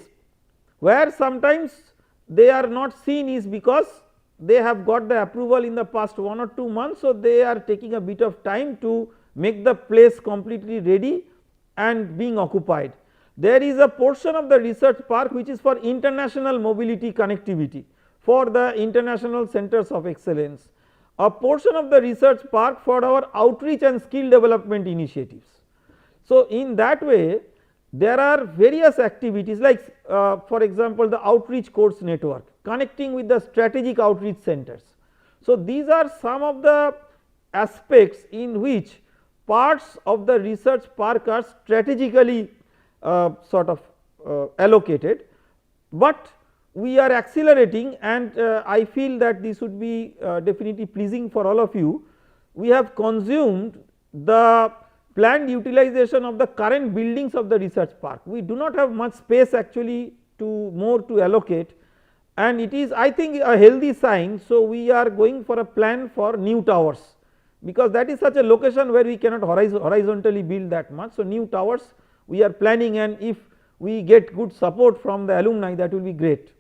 Where sometimes they are not seen is because they have got the approval in the past 1 or 2 months. So they are taking a bit of time to make the place completely ready and being occupied. There is a portion of the research park which is for international mobility connectivity for the international centers of excellence. a portion of the research park for our outreach and skill development initiatives. So, in that way there are various activities like for example, the outreach course network connecting with the strategic outreach centers. So, these are some of the aspects in which parts of the research park are strategically sort of allocated, but we are accelerating, and I feel that this would be definitely pleasing for all of you. We have consumed the planned utilization of the current buildings of the research park. We do not have much space actually to more to allocate, and it is I think a healthy sign. So, we are going for a plan for new towers, because that is such a location where we cannot horizontally build that much. So, new towers we are planning, and if we get good support from the alumni, that will be great.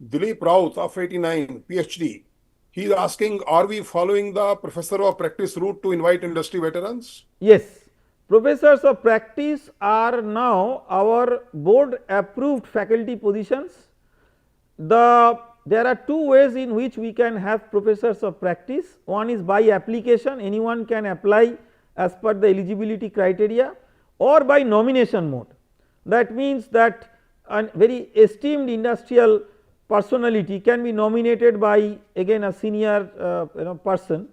Dilip Raut of 89 PhD, he is asking, are we following the professor of practice route to invite industry veterans? Yes, professors of practice are now our board approved faculty positions. There are two ways in which we can have professors of practice. One is by application, anyone can apply as per the eligibility criteria, or by nomination mode. That means that a very esteemed industrial personality can be nominated by again a senior person,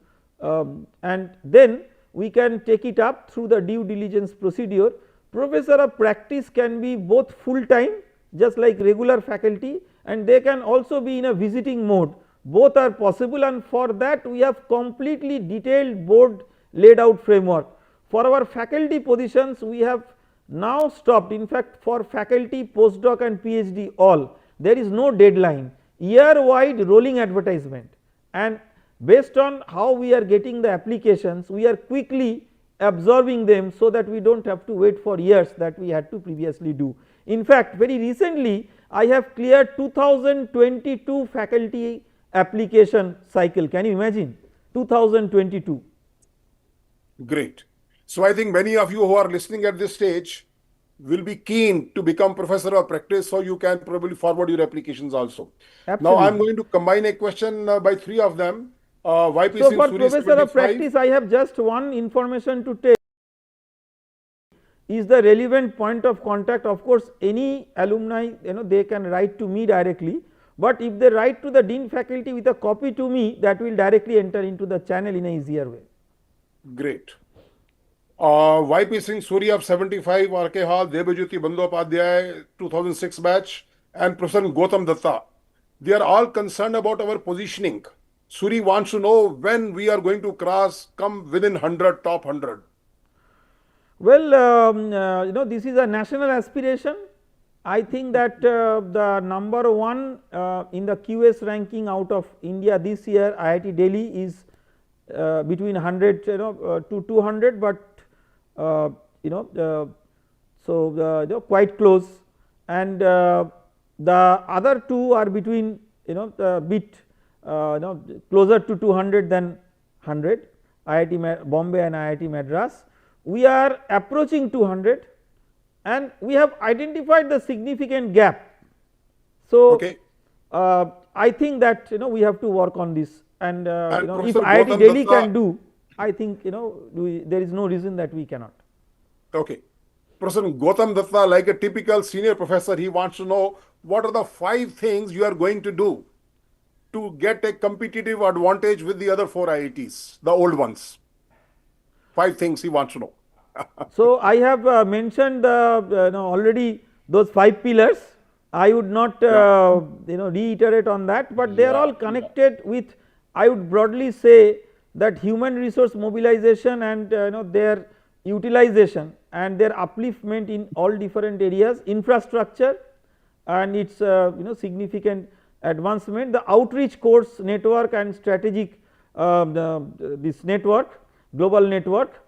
and then we can take it up through the due diligence procedure. Professor of practice can be both full time just like regular faculty, and they can also be in a visiting mode. Both are possible, and for that we have completely detailed board laid out framework. For our faculty positions we have now stopped, in fact for faculty, postdoc and PhD all, there is no deadline, year wide rolling advertisement, and based on how we are getting the applications, we are quickly absorbing them, so that we do not have to wait for years that we had to previously do. In fact, very recently I have cleared 2022 faculty application cycle. Can you imagine? 2022. Great. So, I think many of you who are listening at this stage will be keen to become professor of practice, so you can probably forward your applications also. Absolutely. Now, I am going to combine a question by three of them. YP So, Singh for Suri professor of 75. practice I have just one information to take, is the relevant point of contact. Of course, any alumni they can write to me directly, but if they write to the dean faculty with a copy to me, that will directly enter into the channel in a easier way. Great. YP Singh Suri of 75, RK Hall, Debajyoti Bandyopadhyay 2006 batch, and Professor Gautam Datta. They are all concerned about our positioning. Suri wants to know when we are going to come within 100, top 100. Well, this is a national aspiration. I think that the number one in the QS ranking out of India this year, IIT Delhi is between 100 to 200, but so quite close, and the other two are between a bit closer to 200 than 100, IIT Bombay and IIT Madras. We are approaching 200, and we have identified the significant gap. So, okay. I think that we have to work on this, and if Professor IIT Gautam Delhi Datta, can do, I think there is no reason that we cannot. Okay. Professor Gautam Datta, like a typical senior professor, he wants to know what are the 5 things you are going to do to get a competitive advantage with the other 4 IITs, the old ones. 5 things he wants to know. So, I have mentioned already those 5 pillars. I would not reiterate on that, but they are all connected with, I would broadly say that human resource mobilization and their utilization and their upliftment in all different areas, infrastructure and its significant advancement, the outreach course network and strategic this network, global network,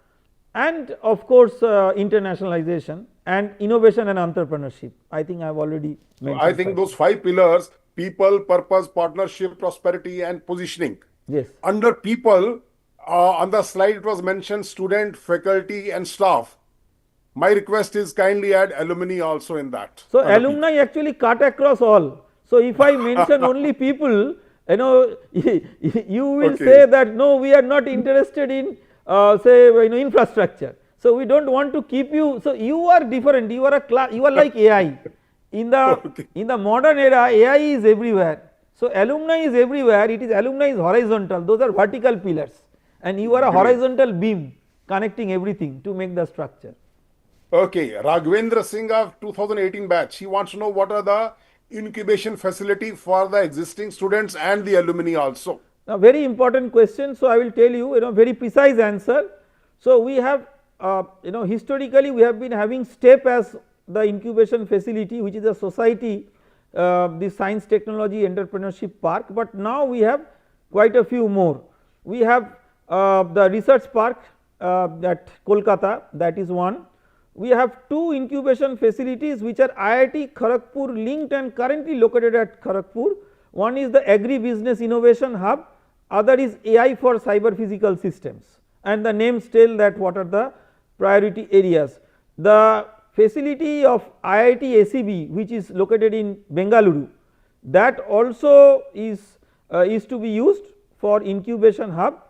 and of course internationalization and innovation and entrepreneurship. I think I have already mentioned. I think those 5 pillars: people, purpose, partnership, prosperity and positioning. Yes. Under people, on the slide it was mentioned student, faculty and staff. My request is kindly add alumni also in that. So, alumni actually cut across all. So, if I mention only people, you know you will Okay. say that no, we are not interested in say infrastructure. So we don't want to keep you. So you are different. You are a class. You are like AI. Okay. In the modern era, AI is everywhere. So alumni is everywhere. It is alumni is horizontal. Those are vertical pillars, and you are a Great. horizontal beam connecting everything to make the structure. Okay, Raghvendra Singh of 2018 batch. He wants to know what are the incubation facility for the existing students and the alumni also. Now, very important question. So, I will tell you, very precise answer. So, we have historically we have been having STEP as the incubation facility, which is a society, the science technology entrepreneurship park, but now we have quite a few more. We have the research park at Kolkata, that is one. We have two incubation facilities which are IIT Kharagpur linked and currently located at Kharagpur. One is the Agri Business Innovation Hub, other is AI for cyber physical systems, and the names tell that what are the priority areas. The facility of IIT ACB, which is located in Bengaluru, that also is to be used for incubation hub,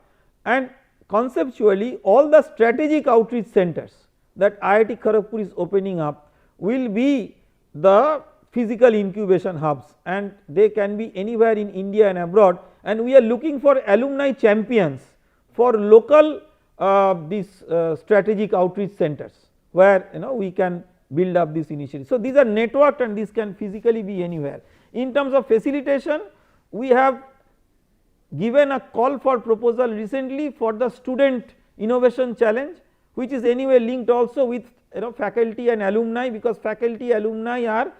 and conceptually all the strategic outreach centers that IIT Kharagpur is opening up will be the physical incubation hubs, and they can be anywhere in India and abroad, and we are looking for alumni champions for local these strategic outreach centers where we can build up this initiative. So, these are networked and this can physically be anywhere. In terms of facilitation, we have given a call for proposal recently for the student innovation challenge, which is anyway linked also with faculty and alumni, because faculty alumni are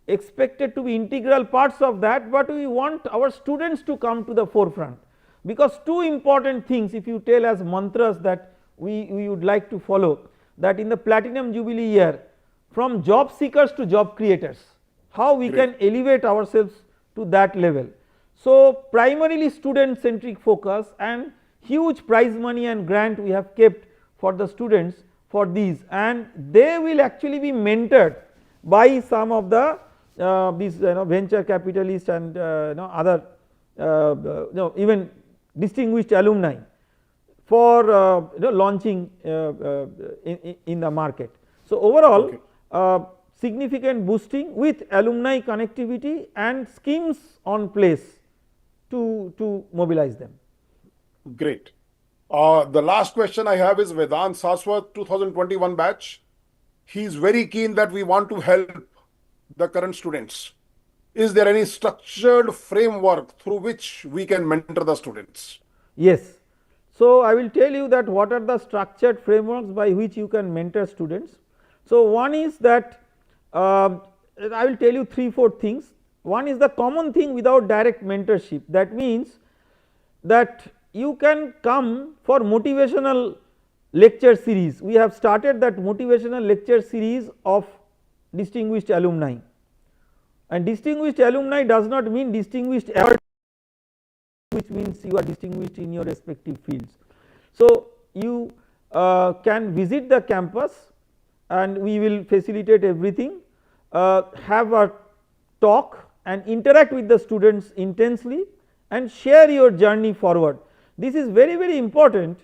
expected to be integral parts of that, but we want our students to come to the forefront, because two important things if you tell as mantras that we would like to follow, that in the platinum jubilee year, from job seekers to job creators, how we can elevate ourselves to that level. So, primarily student centric focus and huge prize money and grant we have kept for the students for these, and they will actually be mentored by some of the these venture capitalists and other even distinguished alumni for launching in the market. So, overall significant boosting with alumni connectivity and schemes on place to mobilize them. Great. The last question I have is Vedant Saswat 2021 batch. He is very keen that we want to help the current students. Is there any structured framework through which we can mentor the students? Yes. So, I will tell you that what are the structured frameworks by which you can mentor students. So, one is that I will tell you 3-4 things. One is the common thing without direct mentorship, that means that you can come for motivational lecture series. We have started that motivational lecture series of distinguished alumni, and distinguished alumni does not mean distinguished award, which means you are distinguished in your respective fields. So, you can visit the campus and we will facilitate everything, have a talk and interact with the students intensely and share your journey forward. This is very, very important,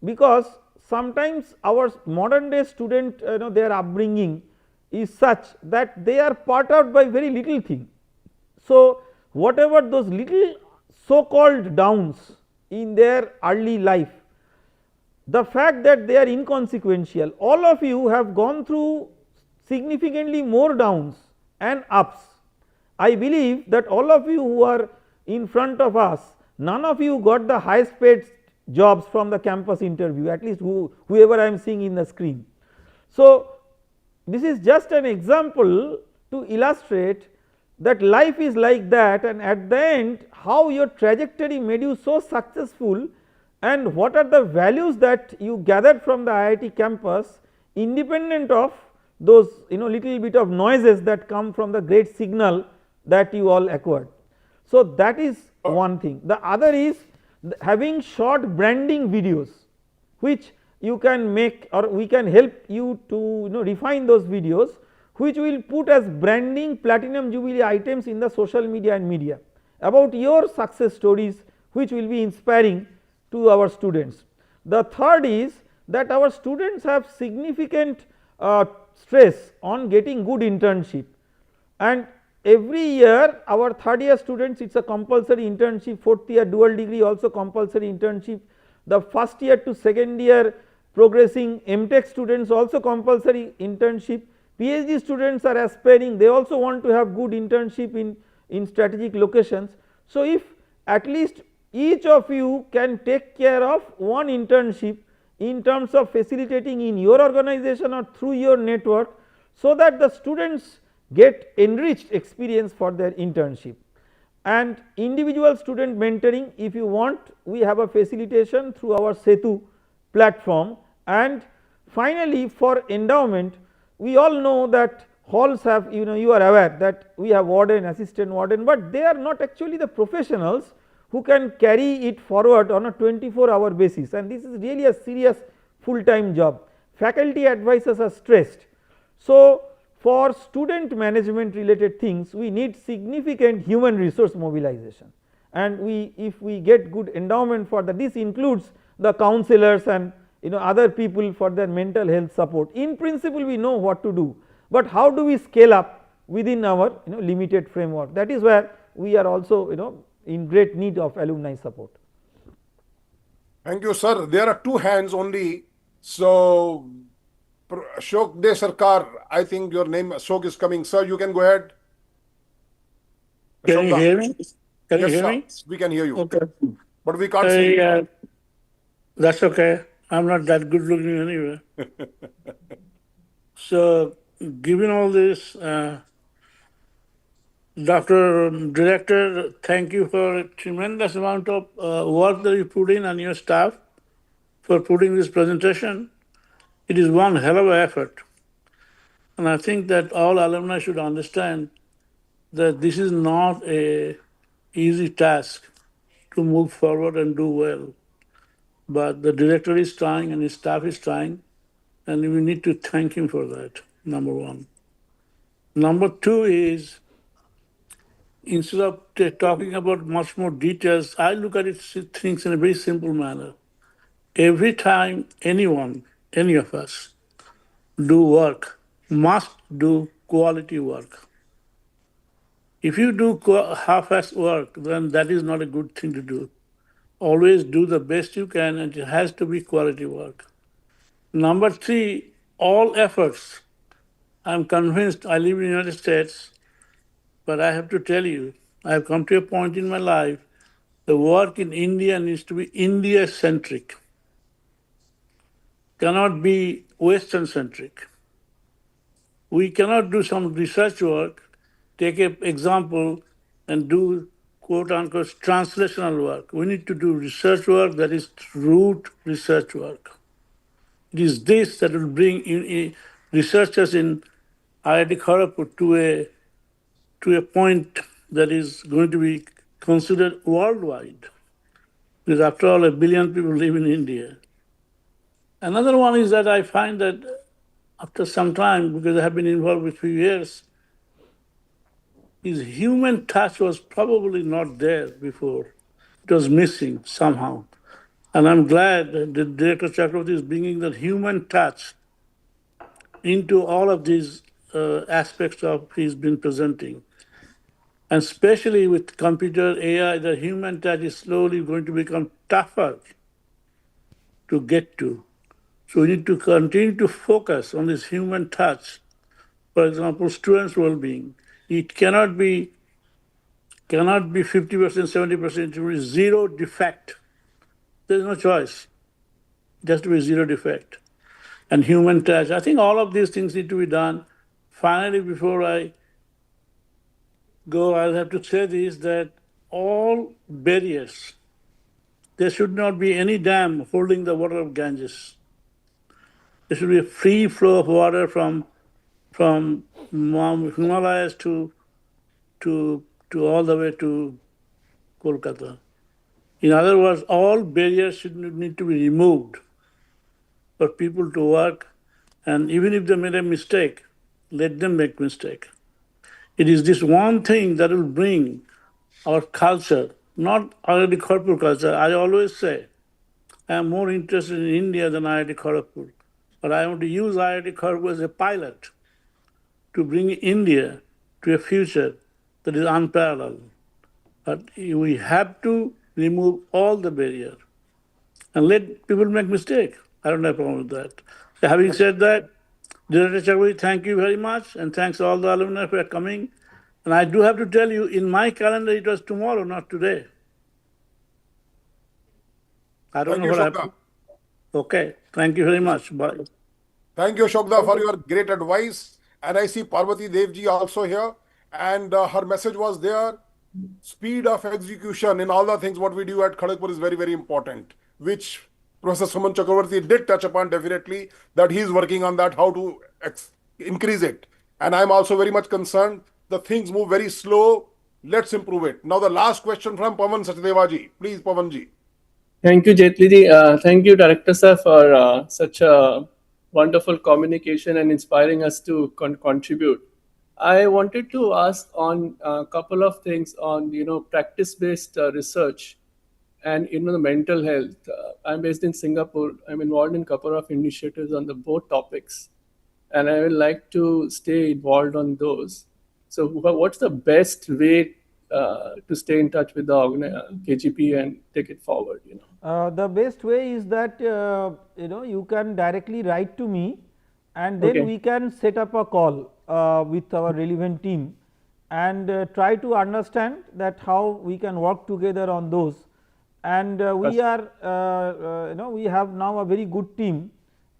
because sometimes our modern day student their upbringing is such that they are part out by very little thing. So, whatever those little so called downs in their early life, the fact that they are inconsequential, all of you have gone through significantly more downs and ups. I believe that all of you who are in front of us, none of you got the highest paid jobs from the campus interview, at least whoever I am seeing in the screen. So, this is just an example to illustrate that life is like that, and at the end how your trajectory made you so successful and what are the values that you gathered from the IIT campus, independent of those little bit of noises that come from the great signal that you all acquired. So, that is one thing. The other is having short branding videos, which you can make, or we can help you to refine those videos, which will put as branding platinum jubilee items in the social media and media. about your success stories which will be inspiring to our students. The third is that our students have significant stress on getting good internship, and every year our third year students, it is a compulsory internship, fourth year dual degree also compulsory internship, the first year to second year progressing MTech students also compulsory internship, PhD students are aspiring, they also want to have good internship in strategic locations. So, if at least each of you can take care of one internship in terms of facilitating in your organization or through your network, so that the students get enriched experience for their internship. And individual student mentoring, if you want, we have a facilitation through our Setu platform. And finally, for endowment, we all know that halls have, you are aware that we have warden, assistant warden, but they are not actually the professionals who can carry it forward on a 24-hour basis, and this is really a serious full time job. Faculty advisors are stressed. So, for student management related things, we need significant human resource mobilization, and if we get good endowment for that, this includes the counselors and other people for their mental health support. In principle, we know what to do, but how do we scale up within our limited framework? That is where we are also in great need of alumni support. Thank you, sir. There are two hands only. So, Ashok De Sarkar, I think your name Ashok is coming. Sir, you can go ahead. Can you hear me? Can you Yes, hear sir. me? We can hear you. Okay. But we can't see you. That's okay. I'm not that good looking anyway. So, given all this, Dr. Director, thank you for a tremendous amount of work that you put in and your staff for putting this presentation. It is one hell of an effort. And I think that all alumni should understand that this is not a easy task to move forward and do well. But the director is trying and his staff is trying, and we need to thank him for that, number one. Number two is, instead of talking about much more details, I look at things in a very simple manner. Every time anyone, any of us, do work, must do quality work. If you do half-assed work, then that is not a good thing to do. Always do the best you can, and it has to be quality work. Number three, all efforts. I'm convinced, I live in the United States, but I have to tell you, I have come to a point in my life, the work in India needs to be India-centric, cannot be Western-centric. We cannot do some research work, take an example, and do quote-unquote translational work. We need to do research work that is root research work. It is this that will bring researchers in IIT Kharagpur to a point that is going to be considered worldwide. Because after all, 1 billion people live in India. Another one is that I find that after some time, because I have been involved with a few years, his human touch was probably not there before. It was missing somehow. And I'm glad that the Director Chakravarti is bringing that human touch into all of these aspects of he's been presenting. And especially with computer AI, the human touch is slowly going to become tougher to get to. So we need to continue to focus on this human touch. For example, students' well-being. It cannot be 50%, 70%, it will be zero defect. There's no choice. It has to be zero defect. And human touch. I think all of these things need to be done. Finally, before I go, I'll have to say this, that all barriers, there should not be any dam holding the water of Ganges. There should be a free flow of water from Himalayas to all the way to Kolkata. In other words, all barriers should need to be removed for people to work, and even if they made a mistake, let them make mistake. It is this one thing that will bring our culture, not IIT Kharagpur culture. I always say I am more interested in India than IIT Kharagpur. But I want to use IIT Kharagpur as a pilot to bring India to a future that is unparalleled. But we have to remove all the barrier and let people make mistakes. I don't have a problem with that. Having said that, Director Chakri, thank you very much, and thanks all the alumni for coming. And I do have to tell you, in my calendar, it was tomorrow, not today. I don't Thank know you, what Shokda. happened. Okay, thank you very much. Bye. Thank you, Shokda, for your great advice. And I see Parvati Devji also here. And her message was there. Speed of execution in all the things what we do at Kharagpur is very, very important, which Professor Suman Chakravarti did touch upon definitely, that he is working on that, how to increase it. And I'm also very much concerned. The things move very slow. Let's improve it. Now the last question from Pavan Sachdevaji. Please, Pavanji. Thank you, Jetli. Thank you, Director Sir, for such a wonderful communication and inspiring us to contribute. I wanted to ask on a couple of things on practice-based research and the mental health. I'm based in Singapore. I'm involved in a couple of initiatives on the both topics, and I would like to stay involved on those. So, what's the best way to stay in touch with the KGP and take it forward? The best way is that you can directly write to me, and then Okay. we can set up a call with our relevant team and try to understand that how we can work together on those. And we are we have now a very good team,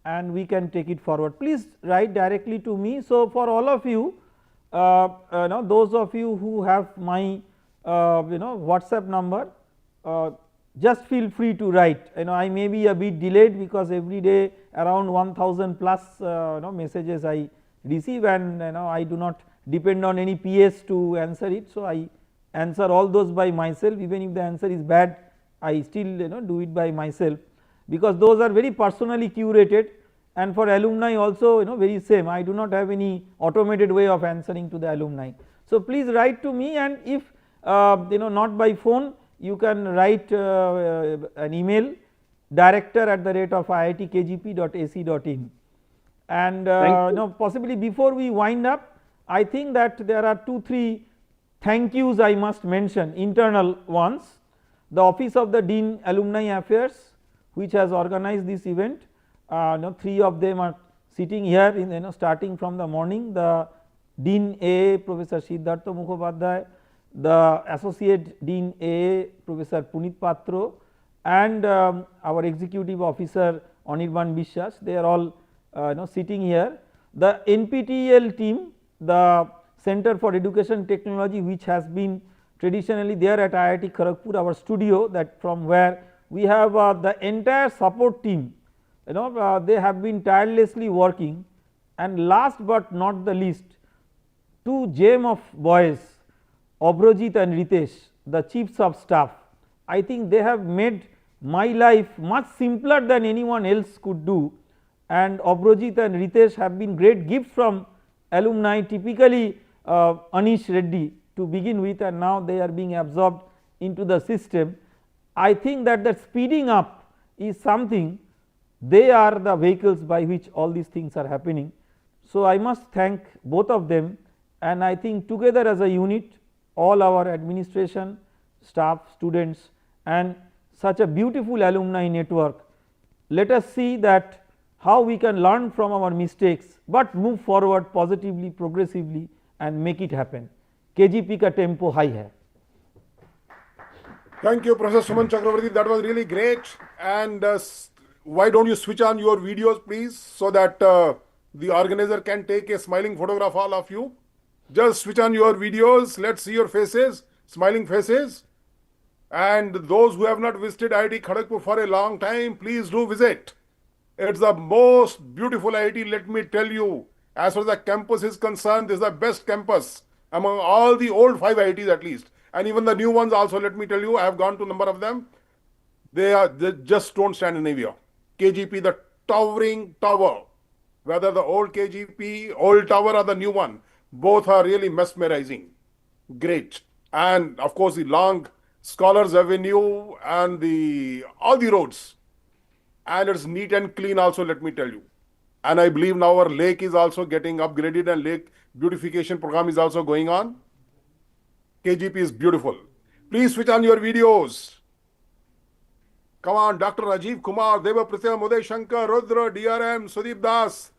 and we can take it forward. Please write directly to me. So, for all of you, those of you who have my WhatsApp number, just feel free to write. I may be a bit delayed because every day around 1000 plus messages I receive, and I do not depend on any PS to answer it. So, I answer all those by myself. Even if the answer is bad, I still do it by myself, because those are very personally curated. And for alumni also very same, I do not have any automated way of answering to the alumni. So, please write to me, and if not by phone, you can write an email, director@iitkgp.ac.in. And possibly before we wind up, I think that there are 2-3 thank yous I must mention, internal ones. The Office of the Dean Alumni Affairs, which has organized this event, 3 of them are sitting here in starting from the morning. The Dean AA, Professor Siddhartha Mukhopadhyay, the Associate Dean AA, Professor Punit Patro, and our Executive Officer Anirban Bishwas, they are all sitting here. The NPTEL team, the Center for Education Technology, which has been traditionally there at IIT Kharagpur, our studio, that from where we have the entire support team, they have been tirelessly working. And last but not the least, 2 gem of boys, Abrojit and Ritesh, the chiefs of staff. I think they have made my life much simpler than anyone else could do, and Abrojit and Ritesh have been great gifts from alumni, typically Anish Reddy to begin with, and now they are being absorbed into the system. I think that the speeding up is something, they are the vehicles by which all these things are happening. So, I must thank both of them, and I think together as a unit, all our administration, staff, students, and such a beautiful alumni network, let us see that how we can learn from our mistakes, but move forward positively, progressively, and make it happen. KGP ka tempo high hai. Thank you, Professor Suman Chakravarti. That was really great. And why don't you switch on your videos, please, so that the organizer can take a smiling photograph of all of you. Just switch on your videos. Let's see your faces, smiling faces. And those who have not visited IIT Kharagpur for a long time, please do visit. It's the most beautiful IIT, let me tell you. As far as the campus is concerned, this is the best campus among all the old 5 IITs at least. And even the new ones also, let me tell you, I have gone to a number of them. They just don't stand anywhere. KGP, the towering tower, whether the old KGP, old tower or the new one, both are really mesmerizing. Great. and of course the long Scholars Avenue and all the roads. And it's neat and clean also, let me tell you. And I believe now our lake is also getting upgraded and lake beautification program is also going on. KGP is beautiful. Please switch on your videos. Come on, Dr. Rajiv Kumar, Deva Pratyam, Uday Shankar, Rudra, DRM, Sudeep Das,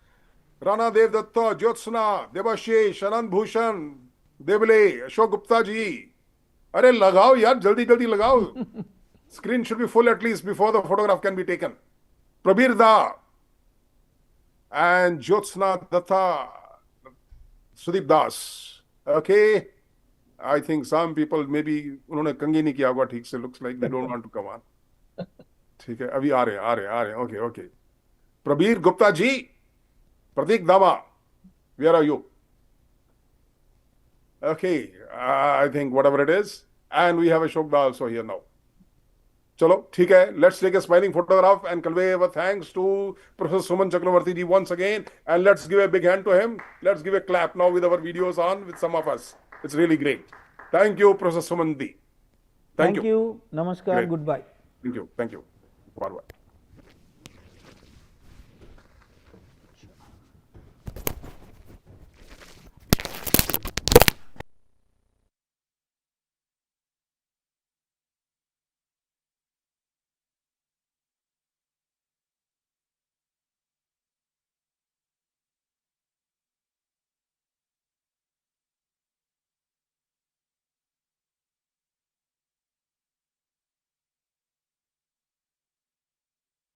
Rana Dev Datta, Jyotsna, Devashish, Anand Bhushan, Devale, Ashok Gupta ji. Arey lagao yaar, jaldi jaldi lagao. Screen should be full at least before the photograph can be taken. Prabir Da and Jyotsna Datta, Sudeep Das. Okay. I think some people maybe उन्होंने कंघी नहीं किया होगा ठीक से, looks like they don't want to come on. ठीक है, अभी आ रहे हैं. Okay. Prabir Gupta ji, Pratik Dama, where are you? Okay, I think whatever it is, and we have a Shobda also here now. Chalo, ठीक है, let's take a smiling photograph and convey our thanks to Professor Suman Chakravarti ji once again, and let's give a big hand to him. Let's give a clap now with our videos on with some of us. It's really great. Thank you, Professor Suman ji. Thank you. Namaskar. Great. Goodbye. Thank you. Forward.